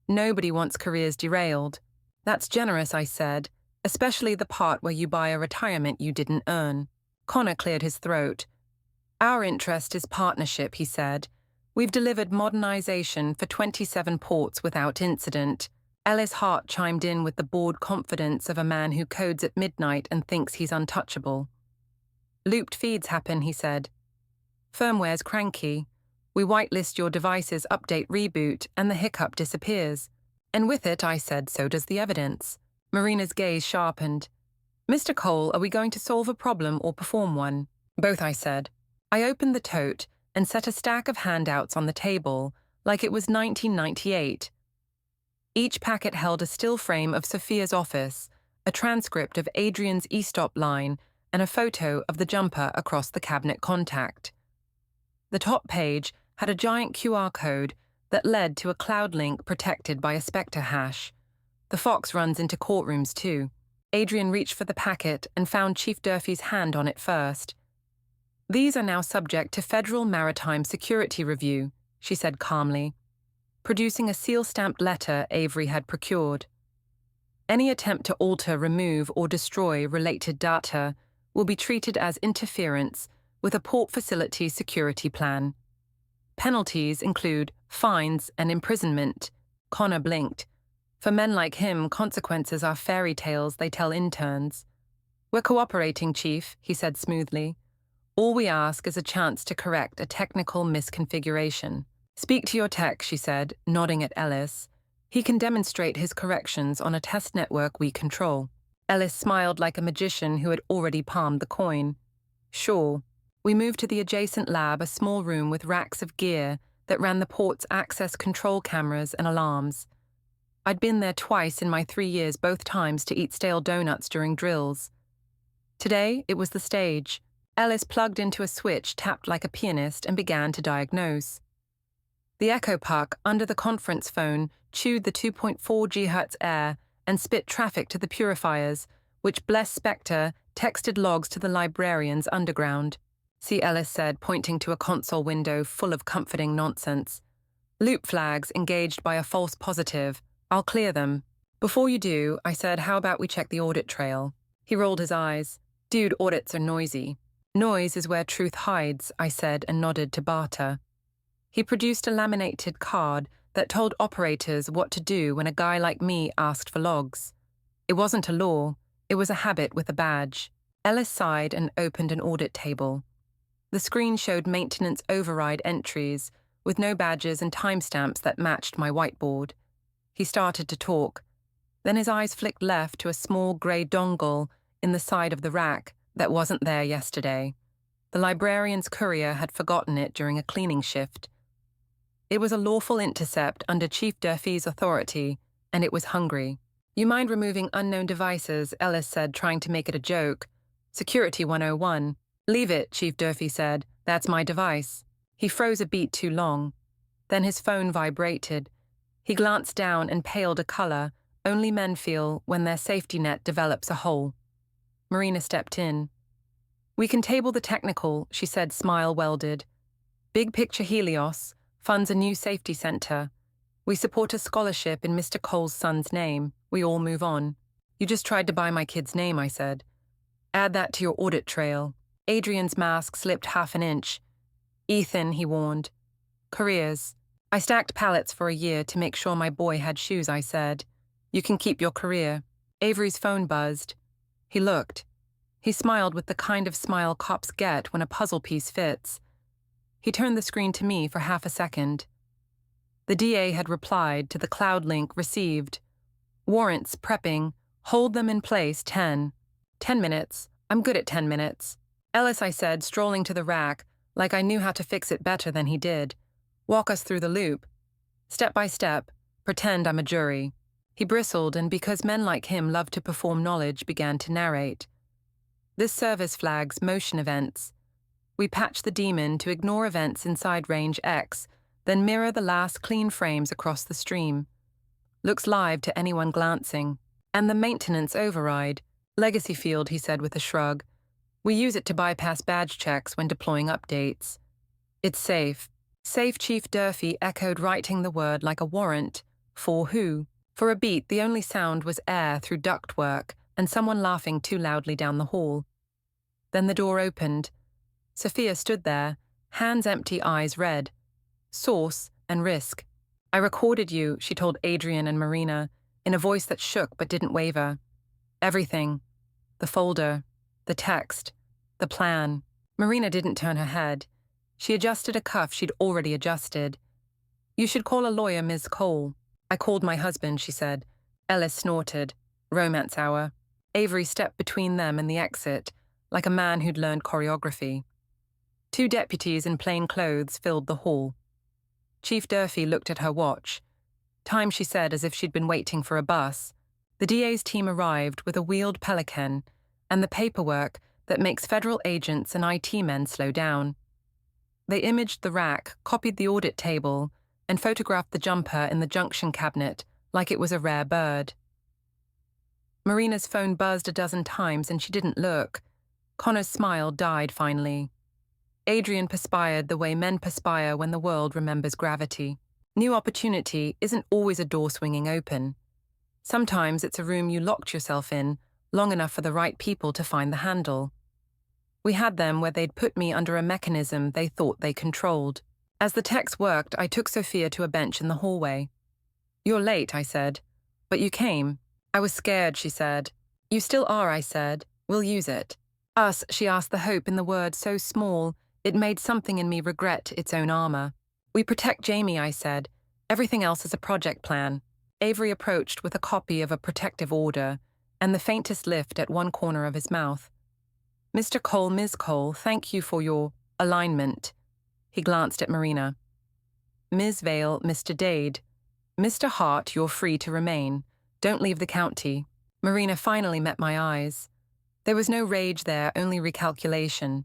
Nobody wants careers derailed. That's generous, I said, especially the part where you buy a retirement you didn't earn. Connor cleared his throat. Our interest is partnership, he said. We've delivered modernization for 27 ports without incident. Ellis Hart chimed in with the bored confidence of a man who codes at midnight and thinks he's untouchable. Looped feeds happen, he said. Firmware's cranky. We whitelist your device's update reboot and the hiccup disappears. And with it, I said, so does the evidence. Marina's gaze sharpened. Mr. Cole, are we going to solve a problem or perform one? Both, I said. I opened the tote and set a stack of handouts on the table, like it was 1998. Each packet held a still frame of Sophia's office, a transcript of Adrian's e-stop line, and a photo of the jumper across the cabinet contact. The top page had a giant QR code that led to a cloud link protected by a Spectre hash. The Fox runs into courtrooms too. Adrian reached for the packet and found Chief Durfee's hand on it first. "These are now subject to Federal Maritime Security Review," she said calmly, producing a seal-stamped letter Avery had procured. "Any attempt to alter, remove, or destroy related data will be treated as interference with a port facility security plan. Penalties include fines and imprisonment." Connor blinked. "For men like him, consequences are fairy tales they tell interns." "We're cooperating, Chief," he said smoothly. "All we ask is a chance to correct a technical misconfiguration." "Speak to your tech," she said, nodding at Ellis. "He can demonstrate his corrections on a test network we control." Ellis smiled like a magician who had already palmed the coin. "Sure." We moved to the adjacent lab, a small room with racks of gear that ran the port's access control cameras and alarms. I'd been there twice in my 3 years, both times to eat stale donuts during drills. Today, it was the stage. Ellis plugged into a switch, tapped like a pianist, and began to diagnose. The echo puck under the conference phone chewed the 2.4 GHz air and spit traffic to the purifiers, which Bless Spectre texted logs to the librarians underground. "See," Ellis said, pointing to a console window full of comforting nonsense. "Loop flags engaged by a false positive. I'll clear them." "Before you do," I said, "how about we check the audit trail?" He rolled his eyes. "Dude, audits are noisy." "Noise is where truth hides," I said, and nodded to Barter. He produced a laminated card that told operators what to do when a guy like me asked for logs. It wasn't a law, it was a habit with a badge. Ellis sighed and opened an audit table. The screen showed maintenance override entries, with no badges and timestamps that matched my whiteboard. He started to talk. Then his eyes flicked left to a small grey dongle in the side of the rack that wasn't there yesterday. The librarian's courier had forgotten it during a cleaning shift. It was a lawful intercept under Chief Durfee's authority, and it was hungry. "You mind removing unknown devices?" Ellis said, trying to make it a joke. "Security 101. "Leave it," Chief Durfee said. "That's my device." He froze a beat too long. Then his phone vibrated. He glanced down and paled a color only men feel when their safety net develops a hole. Marina stepped in. "We can table the technical," she said, smile welded. "Big picture Helios funds a new safety center. We support a scholarship in Mr. Cole's son's name. We all move on." "You just tried to buy my kid's name," I said. "Add that to your audit trail." Adrian's mask slipped half an inch. "Ethan," he warned. "Careers. I stacked pallets for a year to make sure my boy had shoes," I said. "You can keep your career." Avery's phone buzzed. He looked. He smiled with the kind of smile cops get when a puzzle piece fits. He turned the screen to me for half a second. The DA had replied to the cloud link received. "Warrants prepping. Hold them in place 10. 10 minutes. I'm good at 10 minutes. "Ellis," I said, strolling to the rack, like I knew how to fix it better than he did. "Walk us through the loop. Step by step. Pretend I'm a jury." He bristled, and because men like him love to perform knowledge, began to narrate. "This service flags motion events. We patch the demon to ignore events inside range X, then mirror the last clean frames across the stream. Looks live to anyone glancing. And the maintenance override. Legacy field," he said with a shrug. "We use it to bypass badge checks when deploying updates. It's safe." "Safe," Chief Durfee echoed, writing the word like a warrant. "For who?" For a beat, the only sound was air through ductwork and someone laughing too loudly down the hall. Then the door opened. Sophia stood there, hands empty, eyes red. "Source and risk." "I recorded you," she told Adrian and Marina, in a voice that shook but didn't waver. "Everything. The folder, the text, the plan." Marina didn't turn her head. She adjusted a cuff she'd already adjusted. "You should call a lawyer, Ms. Cole." "I called my husband," she said. Ellis snorted. "Romance hour." Avery stepped between them and the exit, like a man who'd learned choreography. 2 deputies in plain clothes filled the hall. Chief Durfee looked at her watch. "Time," she said, as if she'd been waiting for a bus. The DA's team arrived with a wheeled Pelican and the paperwork that makes federal agents and IT men slow down. They imaged the rack, copied the audit table, and photographed the jumper in the junction cabinet like it was a rare bird. Marina's phone buzzed a dozen times and she didn't look. Connor's smile died finally. Adrian perspired the way men perspire when the world remembers gravity. New opportunity isn't always a door swinging open. Sometimes it's a room you locked yourself in, long enough for the right people to find the handle. We had them where they'd put me under a mechanism they thought they controlled. As the text worked, I took Sophia to a bench in the hallway. "You're late," I said. "But you came." "I was scared," she said. "You still are," I said. "We'll use it." "Us," she asked, the hope in the word so small, it made something in me regret its own armor. "We protect Jamie," I said. "Everything else is a project plan." Avery approached with a copy of a protective order and the faintest lift at one corner of his mouth. "Mr. Cole, Ms. Cole, thank you for your alignment." He glanced at Marina. "Ms. Vale, Mr. Dade. Mr. Hart, you're free to remain. Don't leave the county." Marina finally met my eyes. There was no rage there, only recalculation.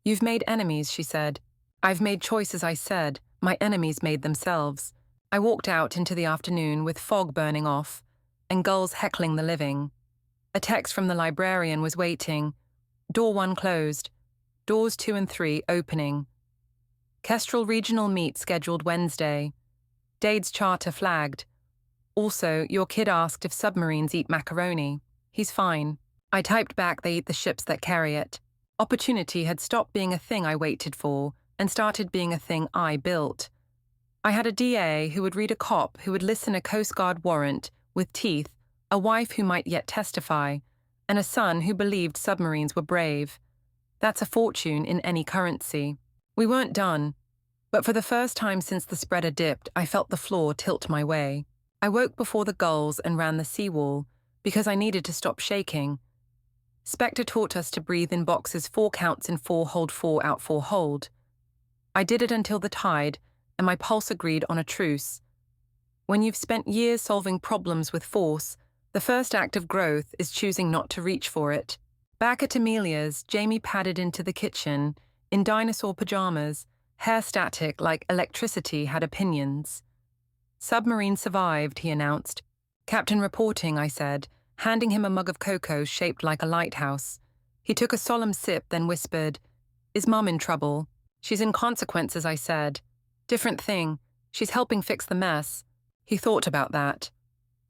"You've made enemies," she said. "I've made choices," I said. "My enemies made themselves." I walked out into the afternoon with fog burning off and gulls heckling the living. A text from the librarian was waiting. Door 1 closed. Doors 2 and 3 opening. Kestrel Regional Meet scheduled Wednesday. Dade's charter flagged. Also, your kid asked if submarines eat macaroni. He's fine. I typed back they eat the ships that carry it. Opportunity had stopped being a thing I waited for and started being a thing I built. I had a DA who would read a cop who would listen a Coast Guard warrant with teeth, a wife who might yet testify, and a son who believed submarines were brave. That's a fortune in any currency. We weren't done, but for the first time since the spreader dipped, I felt the floor tilt my way. I woke before the gulls and ran the seawall because I needed to stop shaking. Spectre taught us to breathe in boxes 4 counts in 4 hold 4 out 4 hold. I did it until the tide, and my pulse agreed on a truce. When you've spent years solving problems with force, the first act of growth is choosing not to reach for it. Back at Amelia's, Jamie padded into the kitchen, in dinosaur pajamas, hair static like electricity had opinions. "Submarine survived," he announced. "Captain reporting," I said, handing him a mug of cocoa shaped like a lighthouse. He took a solemn sip, then whispered, "Is Mum in trouble?" "She's in consequences," I said. "Different thing. She's helping fix the mess." He thought about that.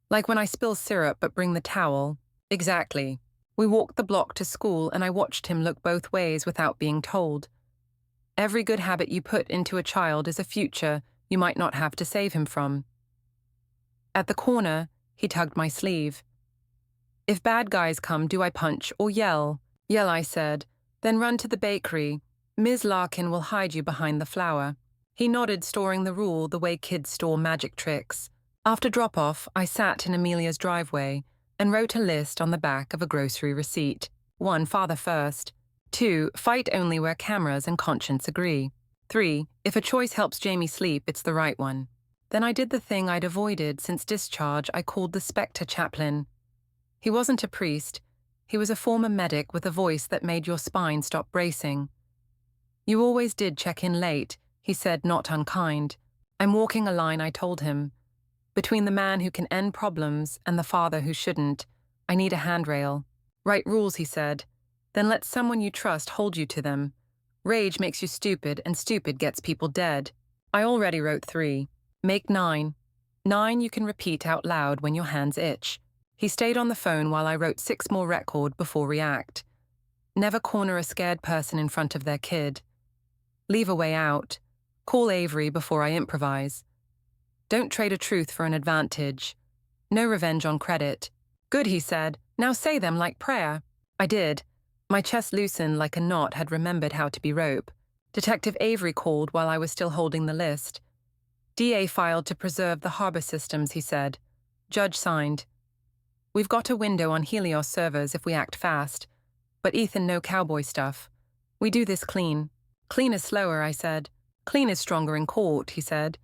"Like when I spill syrup but bring the towel." "Exactly." We walked the block to school and I watched him look both ways without being told. Every good habit you put into a child is a future you might not have to save him from. At the corner, he tugged my sleeve. "If bad guys come, do I punch or yell?" "Yell," I said. "Then run to the bakery. Ms. Larkin will hide you behind the flour." He nodded, storing the rule the way kids store magic tricks. After drop-off, I sat in Amelia's driveway and wrote a list on the back of a grocery receipt. 1. Father first. 2. Fight only where cameras and conscience agree. 3. If a choice helps Jamie sleep, it's the right one. Then I did the thing I'd avoided since discharge. I called the Spectre chaplain. He wasn't a priest. He was a former medic with a voice that made your spine stop bracing. "You always did check in late," he said, not unkind. "I'm walking a line," I told him. "Between the man who can end problems and the father who shouldn't. I need a handrail." "Write rules," he said. "Then let someone you trust hold you to them. Rage makes you stupid, and stupid gets people dead." I already wrote 3. Make 9. 9 you can repeat out loud when your hands itch. He stayed on the phone while I wrote 6 more record before react. Never corner a scared person in front of their kid. Leave a way out. Call Avery before I improvise. Don't trade a truth for an advantage. No revenge on credit. "Good," he said. "Now say them like prayer." I did. My chest loosened like a knot had remembered how to be rope. Detective Avery called while I was still holding the list. DA filed to preserve the harbor systems, he said. Judge signed. "We've got a window on Helios servers if we act fast. But Ethan, no cowboy stuff. We do this clean." "Clean is slower," I said. "Clean is stronger in court," he said.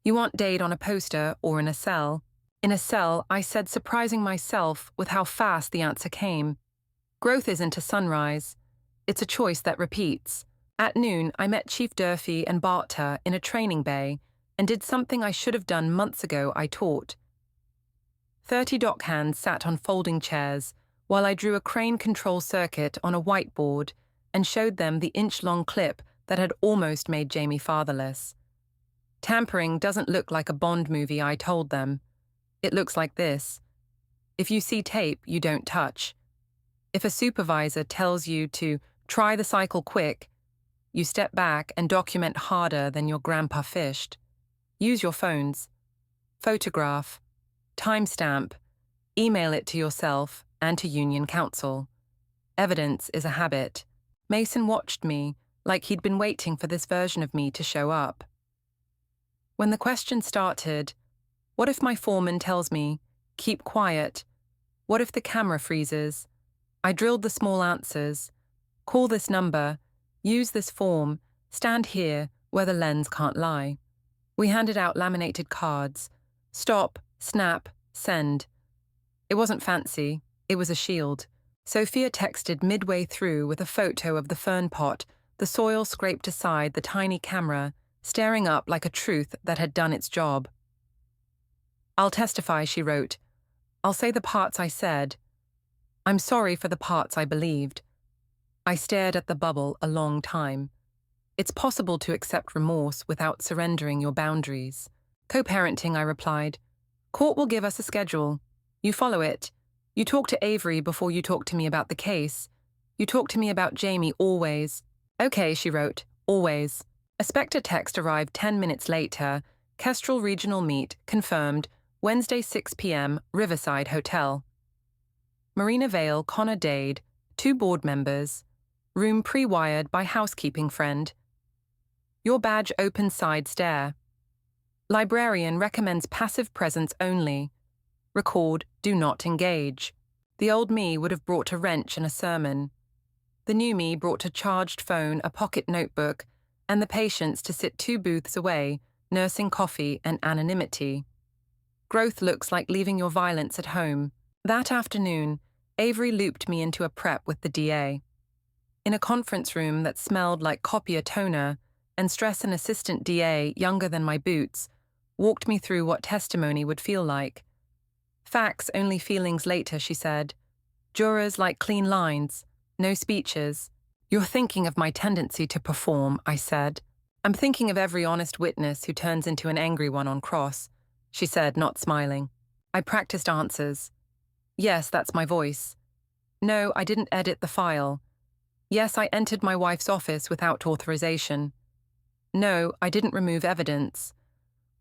"You want Dade on a poster or in a cell?" "In a cell," I said, surprising myself with how fast the answer came. Growth isn't a sunrise. It's a choice that repeats. At noon, I met Chief Durfee and Barta in a training bay and did something I should have done months ago. I taught. 30 dockhands sat on folding chairs while I drew a crane control circuit on a whiteboard and showed them the inch-long clip that had almost made Jamie fatherless. Tampering doesn't look like a Bond movie, I told them. It looks like this. If you see tape, you don't touch. If a supervisor tells you to try the cycle quick, you step back and document harder than your grandpa fished. Use your phones. Photograph. Timestamp. Email it to yourself and to Union Council. Evidence is a habit. Mason watched me like he'd been waiting for this version of me to show up. When the question started, what if my foreman tells me, keep quiet? What if the camera freezes? I drilled the small answers. Call this number. Use this form. Stand here where the lens can't lie. We handed out laminated cards. Stop, snap, send. It wasn't fancy. It was a shield. Sophia texted midway through with a photo of the fern pot, the soil scraped aside the tiny camera, staring up like a truth that had done its job. I'll testify, she wrote. I'll say the parts I said. I'm sorry for the parts I believed. I stared at the bubble a long time. It's possible to accept remorse without surrendering your boundaries. Co-parenting, I replied. Court will give us a schedule. You follow it. You talk to Avery before you talk to me about the case. You talk to me about Jamie always. Okay, she wrote, always. A Spectre text arrived 10 minutes later. Kestrel Regional Meet, confirmed, Wednesday 6 p.m., Riverside Hotel. Marina Vale, Connor Dade, 2 board members. Room pre-wired by housekeeping friend. Your badge open side stair. Librarian recommends passive presence only. Record, do not engage. The old me would have brought a wrench and a sermon. The new me brought a charged phone, a pocket notebook, and the patience to sit 2 booths away, nursing coffee and anonymity. Growth looks like leaving your violence at home. That afternoon, Avery looped me into a prep with the DA. In a conference room that smelled like copier toner, and stress an assistant DA, younger than my boots, walked me through what testimony would feel like. Facts, only feelings later, she said. Jurors like clean lines, no speeches. You're thinking of my tendency to perform, I said. I'm thinking of every honest witness who turns into an angry one on cross, she said, not smiling. I practiced answers. Yes, that's my voice. No, I didn't edit the file. Yes, I entered my wife's office without authorization. No, I didn't remove evidence.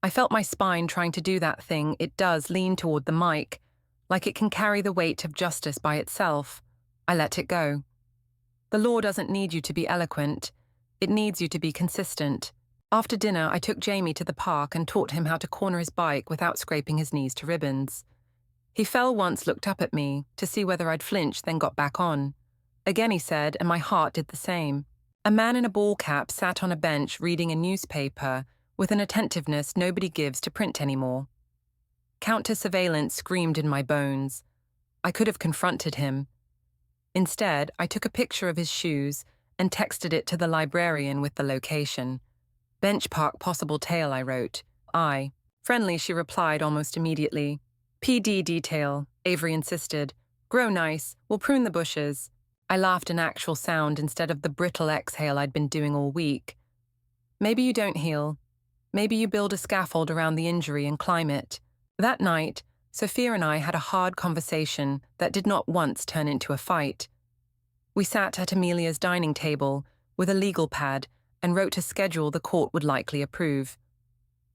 I felt my spine trying to do that thing it does, lean toward the mic, like it can carry the weight of justice by itself. I let it go. The law doesn't need you to be eloquent. It needs you to be consistent. After dinner, I took Jamie to the park and taught him how to corner his bike without scraping his knees to ribbons. He fell once, looked up at me to see whether I'd flinched, then got back on. Again, he said, and my heart did the same. A man in a ball cap sat on a bench reading a newspaper with an attentiveness nobody gives to print anymore. Counter-surveillance screamed in my bones. I could have confronted him. Instead, I took a picture of his shoes and texted it to the librarian with the location. Bench park possible tail, I wrote. I. Friendly, she replied almost immediately. PD detail, Avery insisted. Grow nice, we'll prune the bushes. I laughed an actual sound instead of the brittle exhale I'd been doing all week. Maybe you don't heal. Maybe you build a scaffold around the injury and climb it. That night, Sophia and I had a hard conversation that did not once turn into a fight. We sat at Amelia's dining table with a legal pad and wrote a schedule the court would likely approve.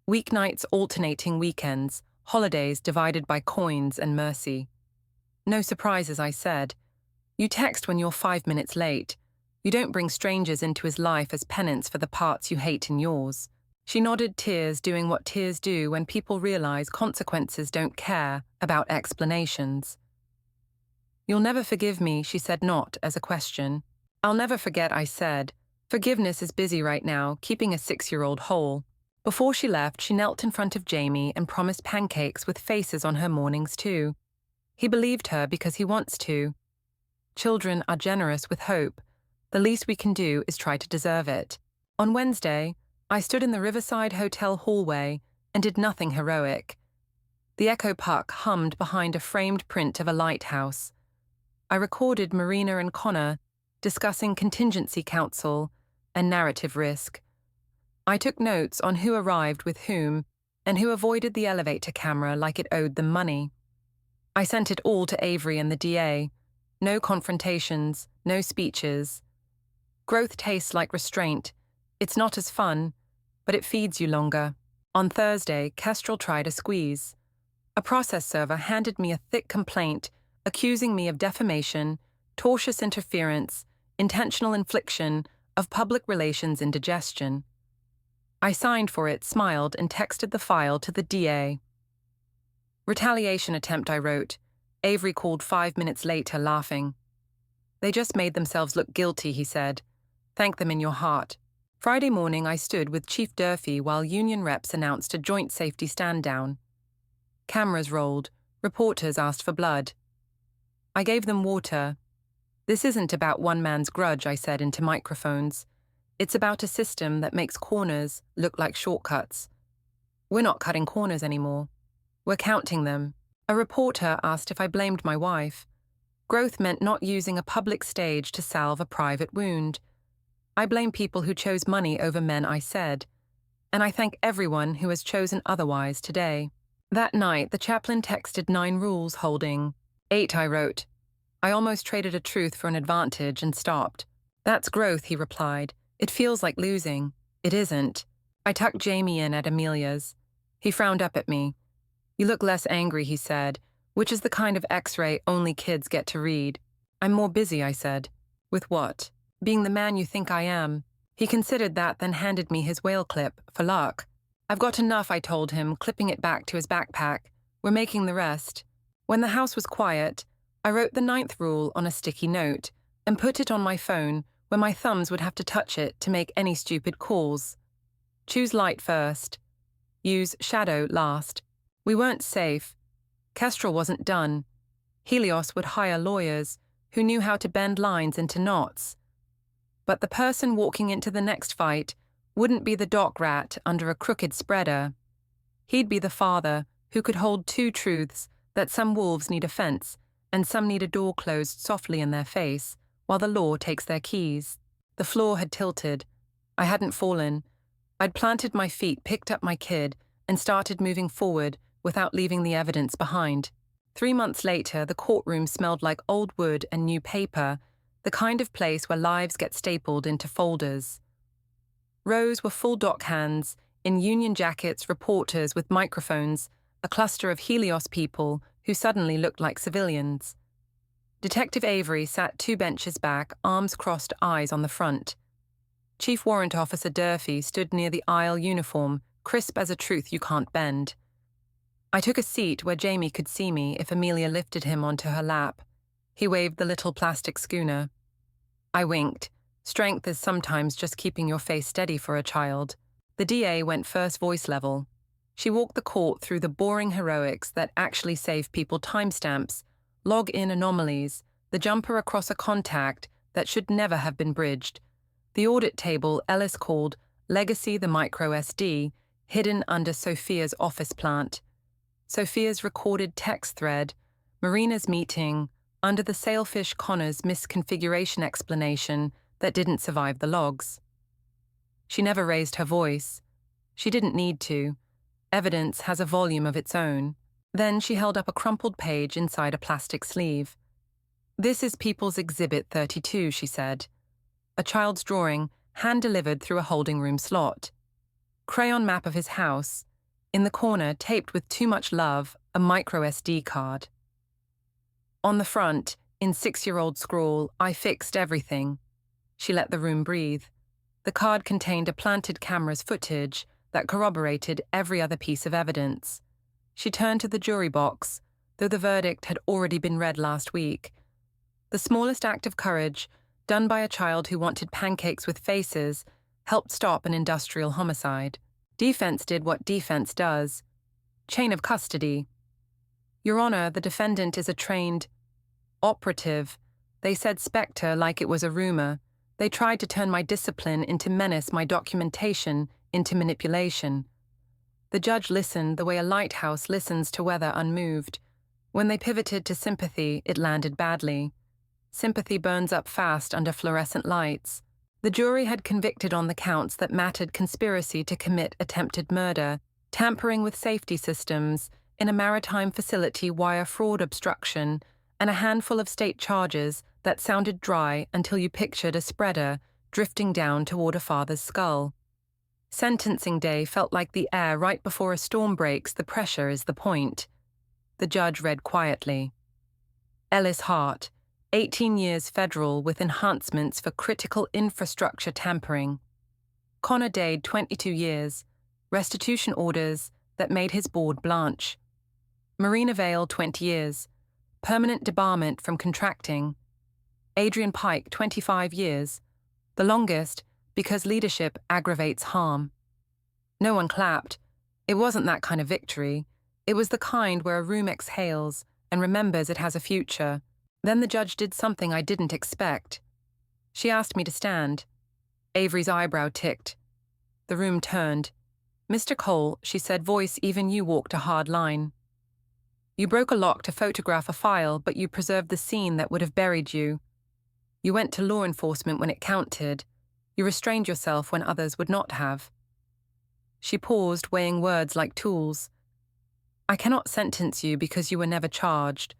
Weeknights alternating weekends, holidays divided by coins and mercy. No surprises, I said. You text when you're 5 minutes late. You don't bring strangers into his life as penance for the parts you hate in yours. She nodded, tears doing what tears do when people realize consequences don't care about explanations. You'll never forgive me, she said, not as a question. I'll never forget, I said. Forgiveness is busy right now, keeping a 6-year-old whole. Before she left, she knelt in front of Jamie and promised pancakes with faces on her mornings too. He believed her because he wants to. Children are generous with hope. The least we can do is try to deserve it. On Wednesday, I stood in the Riverside Hotel hallway and did nothing heroic. The echo puck hummed behind a framed print of a lighthouse. I recorded Marina and Connor discussing contingency counsel and narrative risk. I took notes on who arrived with whom and who avoided the elevator camera like it owed them money. I sent it all to Avery and the DA. No confrontations, no speeches. Growth tastes like restraint. It's not as fun, but it feeds you longer. On Thursday, Kestrel tried a squeeze. A process server handed me a thick complaint accusing me of defamation, tortious interference, intentional infliction of public relations indigestion. I signed for it, smiled, and texted the file to the DA. Retaliation attempt, I wrote. Avery called 5 minutes later, laughing. They just made themselves look guilty, he said. Thank them in your heart. Friday morning, I stood with Chief Durfee while union reps announced a joint safety stand-down. Cameras rolled. Reporters asked for blood. I gave them water. This isn't about one man's grudge, I said into microphones. It's about a system that makes corners look like shortcuts. We're not cutting corners anymore. We're counting them. A reporter asked if I blamed my wife. Growth meant not using a public stage to salve a private wound. I blame people who chose money over men, I said. And I thank everyone who has chosen otherwise today. That night, the chaplain texted 9 rules holding. 8, I wrote. I almost traded a truth for an advantage and stopped. That's growth, he replied. It feels like losing. It isn't. I tucked Jamie in at Amelia's. He frowned up at me. You look less angry, he said, which is the kind of X-ray only kids get to read. I'm more busy, I said. With what? Being the man you think I am. He considered that, then handed me his whale clip, for luck. I've got enough, I told him, clipping it back to his backpack. We're making the rest. When the house was quiet, I wrote the 9th rule on a sticky note and put it on my phone where my thumbs would have to touch it to make any stupid calls. Choose light first. Use shadow last. We weren't safe. Kestrel wasn't done. Helios would hire lawyers who knew how to bend lines into knots. But the person walking into the next fight wouldn't be the dock rat under a crooked spreader. He'd be the father who could hold 2 truths that some wolves need a fence and some need a door closed softly in their face while the law takes their keys. The floor had tilted. I hadn't fallen. I'd planted my feet, picked up my kid, and started moving forward without leaving the evidence behind. 3 months later, the courtroom smelled like old wood and new paper, the kind of place where lives get stapled into folders. Rows were full dockhands, in union jackets, reporters with microphones, a cluster of Helios people who suddenly looked like civilians. Detective Avery sat 2 benches back, arms crossed, eyes on the front. Chief Warrant Officer Durfee stood near the aisle uniform, crisp as a truth you can't bend. I took a seat where Jamie could see me if Amelia lifted him onto her lap. He waved the little plastic schooner. I winked. Strength is sometimes just keeping your face steady for a child. The DA went first voice level. She walked the court through the boring heroics that actually save people timestamps, log-in anomalies, the jumper across a contact that should never have been bridged, the audit table Ellis called Legacy the microSD, hidden under Sophia's office plant, Sophia's recorded text thread, Marina's meeting, under the Sailfish Connor's misconfiguration explanation that didn't survive the logs. She never raised her voice. She didn't need to. Evidence has a volume of its own. Then she held up a crumpled page inside a plastic sleeve. This is People's Exhibit 32, she said. A child's drawing, hand-delivered through a holding room slot. Crayon map of his house. In the corner, taped with too much love, a microSD card. On the front, in 6-year-old scrawl, I fixed everything. She let the room breathe. The card contained a planted camera's footage that corroborated every other piece of evidence. She turned to the jury box, though the verdict had already been read last week. The smallest act of courage, done by a child who wanted pancakes with faces, helped stop an industrial homicide. Defense did what defense does. Chain of custody. Your Honor, the defendant is a trained operative. They said Spectre like it was a rumor. They tried to turn my discipline into menace, my documentation into manipulation. The judge listened the way a lighthouse listens to weather unmoved. When they pivoted to sympathy, it landed badly. Sympathy burns up fast under fluorescent lights. The jury had convicted on the counts that mattered: conspiracy to commit attempted murder, tampering with safety systems in a maritime facility, wire fraud, obstruction, and a handful of state charges that sounded dry until you pictured a spreader drifting down toward a father's skull. Sentencing day felt like the air right before a storm breaks. The pressure is the point. The judge read quietly. Ellis Hart, 18 years federal with enhancements for critical infrastructure tampering. Connor Dade, 22 years, restitution orders that made his board blanch. Marina Vale, 20 years, permanent debarment from contracting. Adrian Pike, 25 years, the longest because leadership aggravates harm. No one clapped. It wasn't that kind of victory. It was the kind where a room exhales and remembers it has a future. Then the judge did something I didn't expect. She asked me to stand. Avery's eyebrow ticked. The room turned. "Mr. Cole," she said, voice even you walked a hard line. "You broke a lock to photograph a file, but you preserved the scene that would have buried you. You went to law enforcement when it counted. You restrained yourself when others would not have." She paused, weighing words like tools. "I cannot sentence you because you were never charged,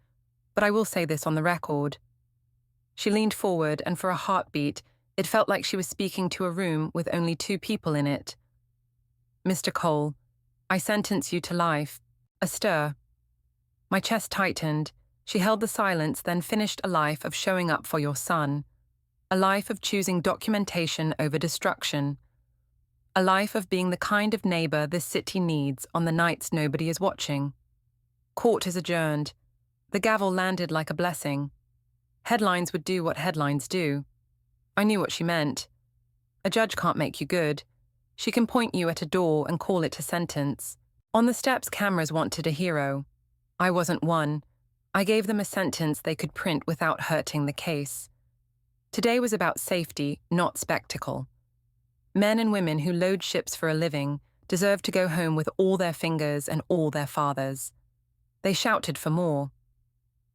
but I will say this on the record." She leaned forward, and for a heartbeat, it felt like she was speaking to a room with only two people in it. "Mr. Cole, I sentence you to life." A stir. My chest tightened. She held the silence, then finished. "A life of showing up for your son. A life of choosing documentation over destruction. A life of being the kind of neighbor this city needs on the nights nobody is watching." Court is adjourned. The gavel landed like a blessing. Headlines would do what headlines do. I knew what she meant. A judge can't make you good. She can point you at a door and call it a sentence. On the steps, cameras wanted a hero. I wasn't one. I gave them a sentence they could print without hurting the case. Today was about safety, not spectacle. Men and women who load ships for a living deserve to go home with all their fingers and all their fathers. They shouted for more.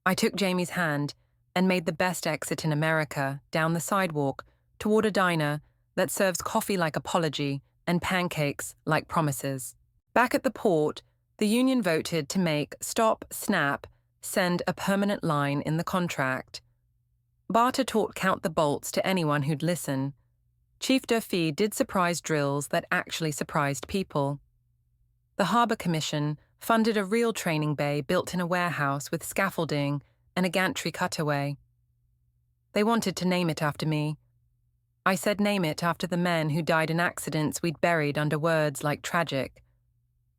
I took Jamie's hand and made the best exit in America, down the sidewalk, toward a diner that serves coffee like apology and pancakes like promises. Back at the port, the union voted to make stop, snap, send a permanent line in the contract. Barter taught count the bolts to anyone who'd listen. Chief Durfee did surprise drills that actually surprised people. The Harbour Commission funded a real training bay built in a warehouse with scaffolding and a gantry cutaway. They wanted to name it after me. I said name it after the men who died in accidents we'd buried under words like tragic.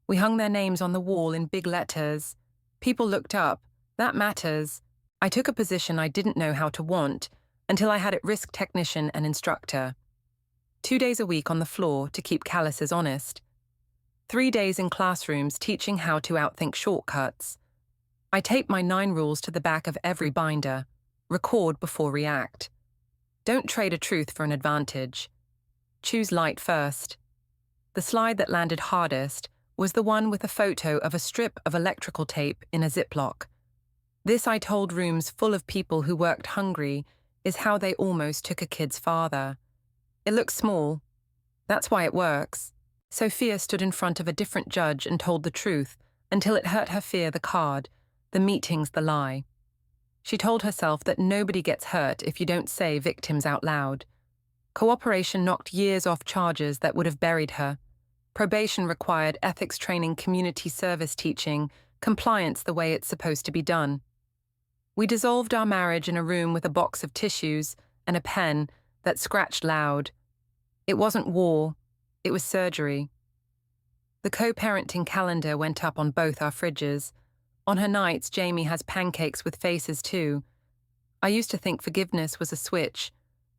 We hung their names on the wall in big letters. People looked up. That matters. I took a position I didn't know how to want until I had it: risk technician and instructor. 2 days a week on the floor to keep calluses honest. 3 days in classrooms teaching how to outthink shortcuts. I taped my 9 rules to the back of every binder. Record before react. Don't trade a truth for an advantage. Choose light first. The slide that landed hardest was the one with a photo of a strip of electrical tape in a Ziploc. This, I told rooms full of people who worked hungry, is how they almost took a kid's father. It looks small. That's why it works. Sophia stood in front of a different judge and told the truth until it hurt her fear the card, the meetings the lie. She told herself that nobody gets hurt if you don't say victims out loud. Cooperation knocked years off charges that would have buried her. Probation required ethics training, community service teaching, compliance the way it's supposed to be done. We dissolved our marriage in a room with a box of tissues and a pen that scratched loud. It wasn't war, it was surgery. The co-parenting calendar went up on both our fridges. On her nights, Jamie has pancakes with faces too. I used to think forgiveness was a switch.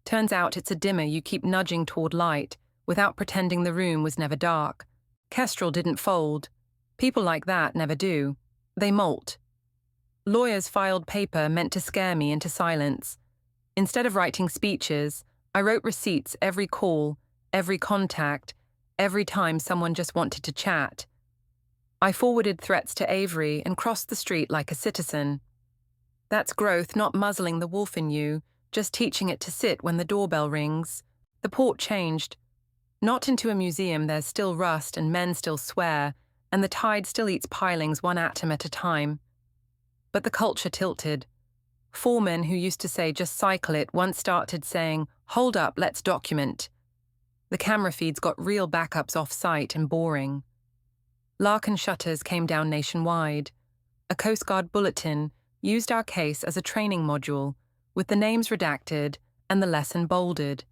Turns out it's a dimmer you keep nudging toward light without pretending the room was never dark. Kestrel didn't fold. People like that never do. They molt. Lawyers filed paper meant to scare me into silence. Instead of writing speeches, I wrote receipts every call, every contact, every time someone just wanted to chat. I forwarded threats to Avery and crossed the street like a citizen. That's growth, not muzzling the wolf in you, just teaching it to sit when the doorbell rings. The port changed. Not into a museum, there's still rust and men still swear, and the tide still eats pilings one atom at a time. But the culture tilted. Foremen who used to say just cycle it once started saying, hold up, let's document. The camera feeds got real backups off-site and boring. Larkin shutters came down nationwide. A Coast Guard bulletin used our case as a training module, with the names redacted and the lesson bolded.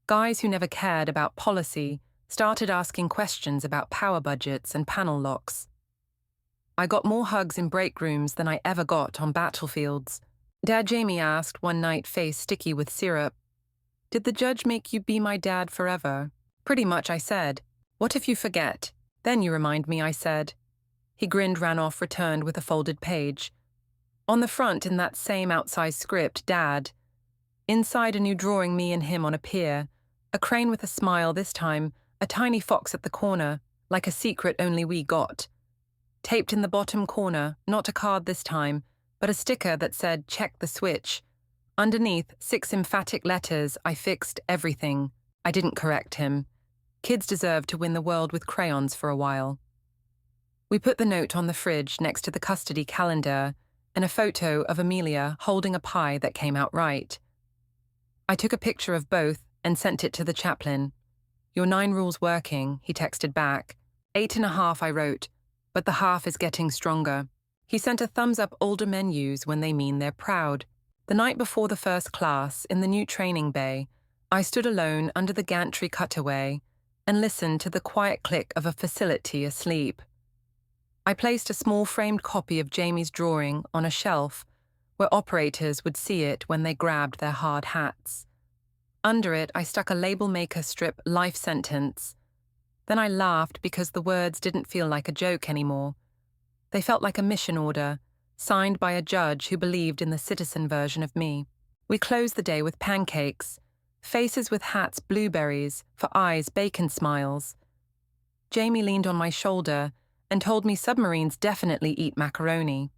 Guys who never cared about policy started asking questions about power budgets and panel locks. I got more hugs in break rooms than I ever got on battlefields. Dad Jamie asked one night, face sticky with syrup, "Did the judge make you be my dad forever?" "Pretty much," I said. "What if you forget?" "Then you remind me," I said. He grinned, ran off, returned with a folded page. On the front, in that same outsized script, Dad. Inside, a new drawing, me and him on a pier. A crane with a smile this time, a tiny fox at the corner, like a secret only we got. Taped in the bottom corner, not a card this time, but a sticker that said, "Check the switch." Underneath, 6 emphatic letters, I fixed everything. I didn't correct him. Kids deserve to win the world with crayons for a while. We put the note on the fridge next to the custody calendar and a photo of Amelia holding a pie that came out right. I took a picture of both and sent it to the chaplain. "Your 9 rules working," he texted back. 8.5, I wrote, "but the half is getting stronger." He sent a thumbs up. Older men use when they mean they're proud. The night before the first class, in the new training bay, I stood alone under the gantry cutaway and listened to the quiet click of a facility asleep. I placed a small framed copy of Jamie's drawing on a shelf where operators would see it when they grabbed their hard hats. Under it, I stuck a label maker strip, "Life sentence." Then I laughed because the words didn't feel like a joke anymore. They felt like a mission order, signed by a judge who believed in the citizen version of me. We closed the day with pancakes, faces with hats, blueberries, for eyes, bacon smiles. Jamie leaned on my shoulder and told me submarines definitely eat macaroni.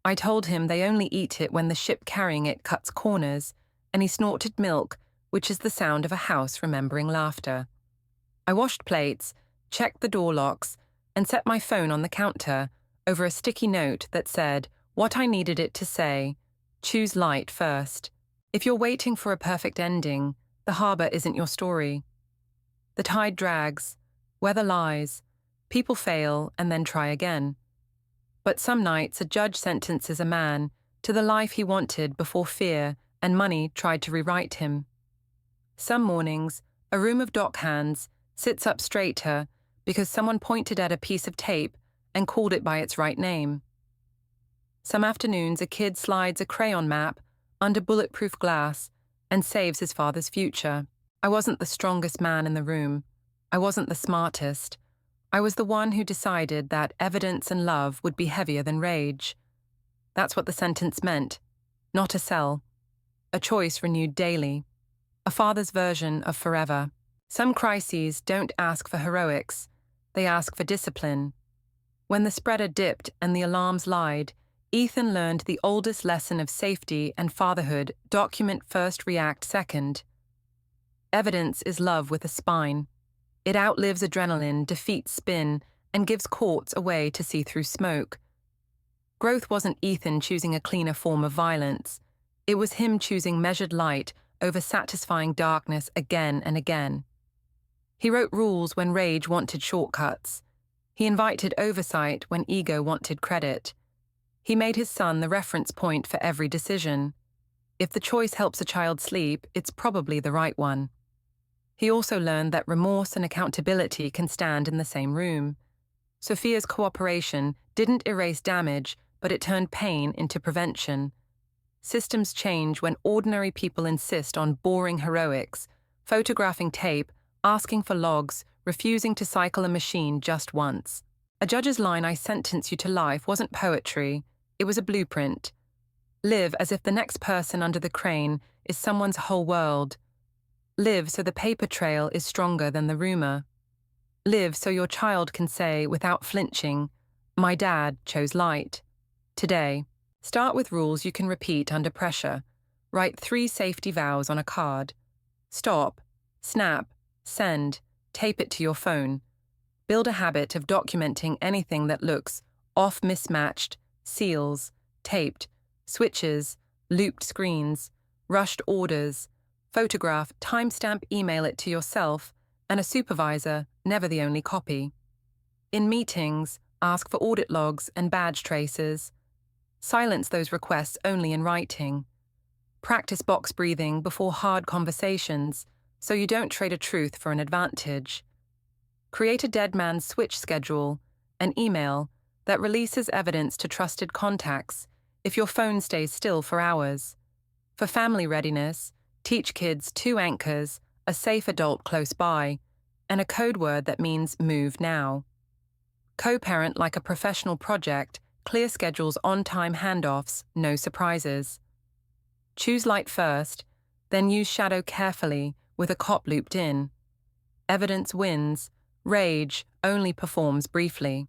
I told him they only eat it when the ship carrying it cuts corners, and he snorted milk, which is the sound of a house remembering laughter. I washed plates, checked the door locks, and set my phone on the counter over a sticky note that said what I needed it to say: choose light first. If you're waiting for a perfect ending, the harbor isn't your story. The tide drags, weather lies, people fail and then try again. But some nights a judge sentences a man to the life he wanted before fear and money tried to rewrite him. Some mornings, a room of dock hands sits up straighter because someone pointed at a piece of tape and called it by its right name. Some afternoons, a kid slides a crayon map under bulletproof glass and saves his father's future. I wasn't the strongest man in the room. I wasn't the smartest. I was the one who decided that evidence and love would be heavier than rage. That's what the sentence meant. Not a cell. A choice renewed daily. A father's version of forever. Some crises don't ask for heroics. They ask for discipline. When the spreader dipped and the alarms lied, Ethan learned the oldest lesson of safety and fatherhood: document first, react second. Evidence is love with a spine. It outlives adrenaline, defeats spin, and gives courts a way to see through smoke. Growth wasn't Ethan choosing a cleaner form of violence. It was him choosing measured light over satisfying darkness again and again. He wrote rules when rage wanted shortcuts. He invited oversight when ego wanted credit. He made his son the reference point for every decision. If the choice helps a child sleep, it's probably the right one. He also learned that remorse and accountability can stand in the same room. Sophia's cooperation didn't erase damage, but it turned pain into prevention. Systems change when ordinary people insist on boring heroics, photographing tape, asking for logs, refusing to cycle a machine just once. A judge's line, "I sentence you to life," wasn't poetry. It was a blueprint. Live as if the next person under the crane is someone's whole world. Live so the paper trail is stronger than the rumor. Live so your child can say without flinching, "My dad chose light." Today, start with rules you can repeat under pressure. Write 3 safety vows on a card. Stop, snap, send, tape it to your phone. Build a habit of documenting anything that looks off, mismatched, seals, taped, switches, looped screens, rushed orders. Photograph, timestamp, email it to yourself and a supervisor, never the only copy. In meetings, ask for audit logs and badge traces. Silence those requests only in writing. Practice box breathing before hard conversations so you don't trade a truth for an advantage. Create a dead man's switch schedule, an email that releases evidence to trusted contacts if your phone stays still for hours. For family readiness, teach kids 2 anchors, a safe adult close by, and a code word that means move now. Co-parent like a professional project, clear schedules, on-time handoffs, no surprises. Choose light first, then use shadow carefully with a cop looped in. Evidence wins, rage only performs briefly.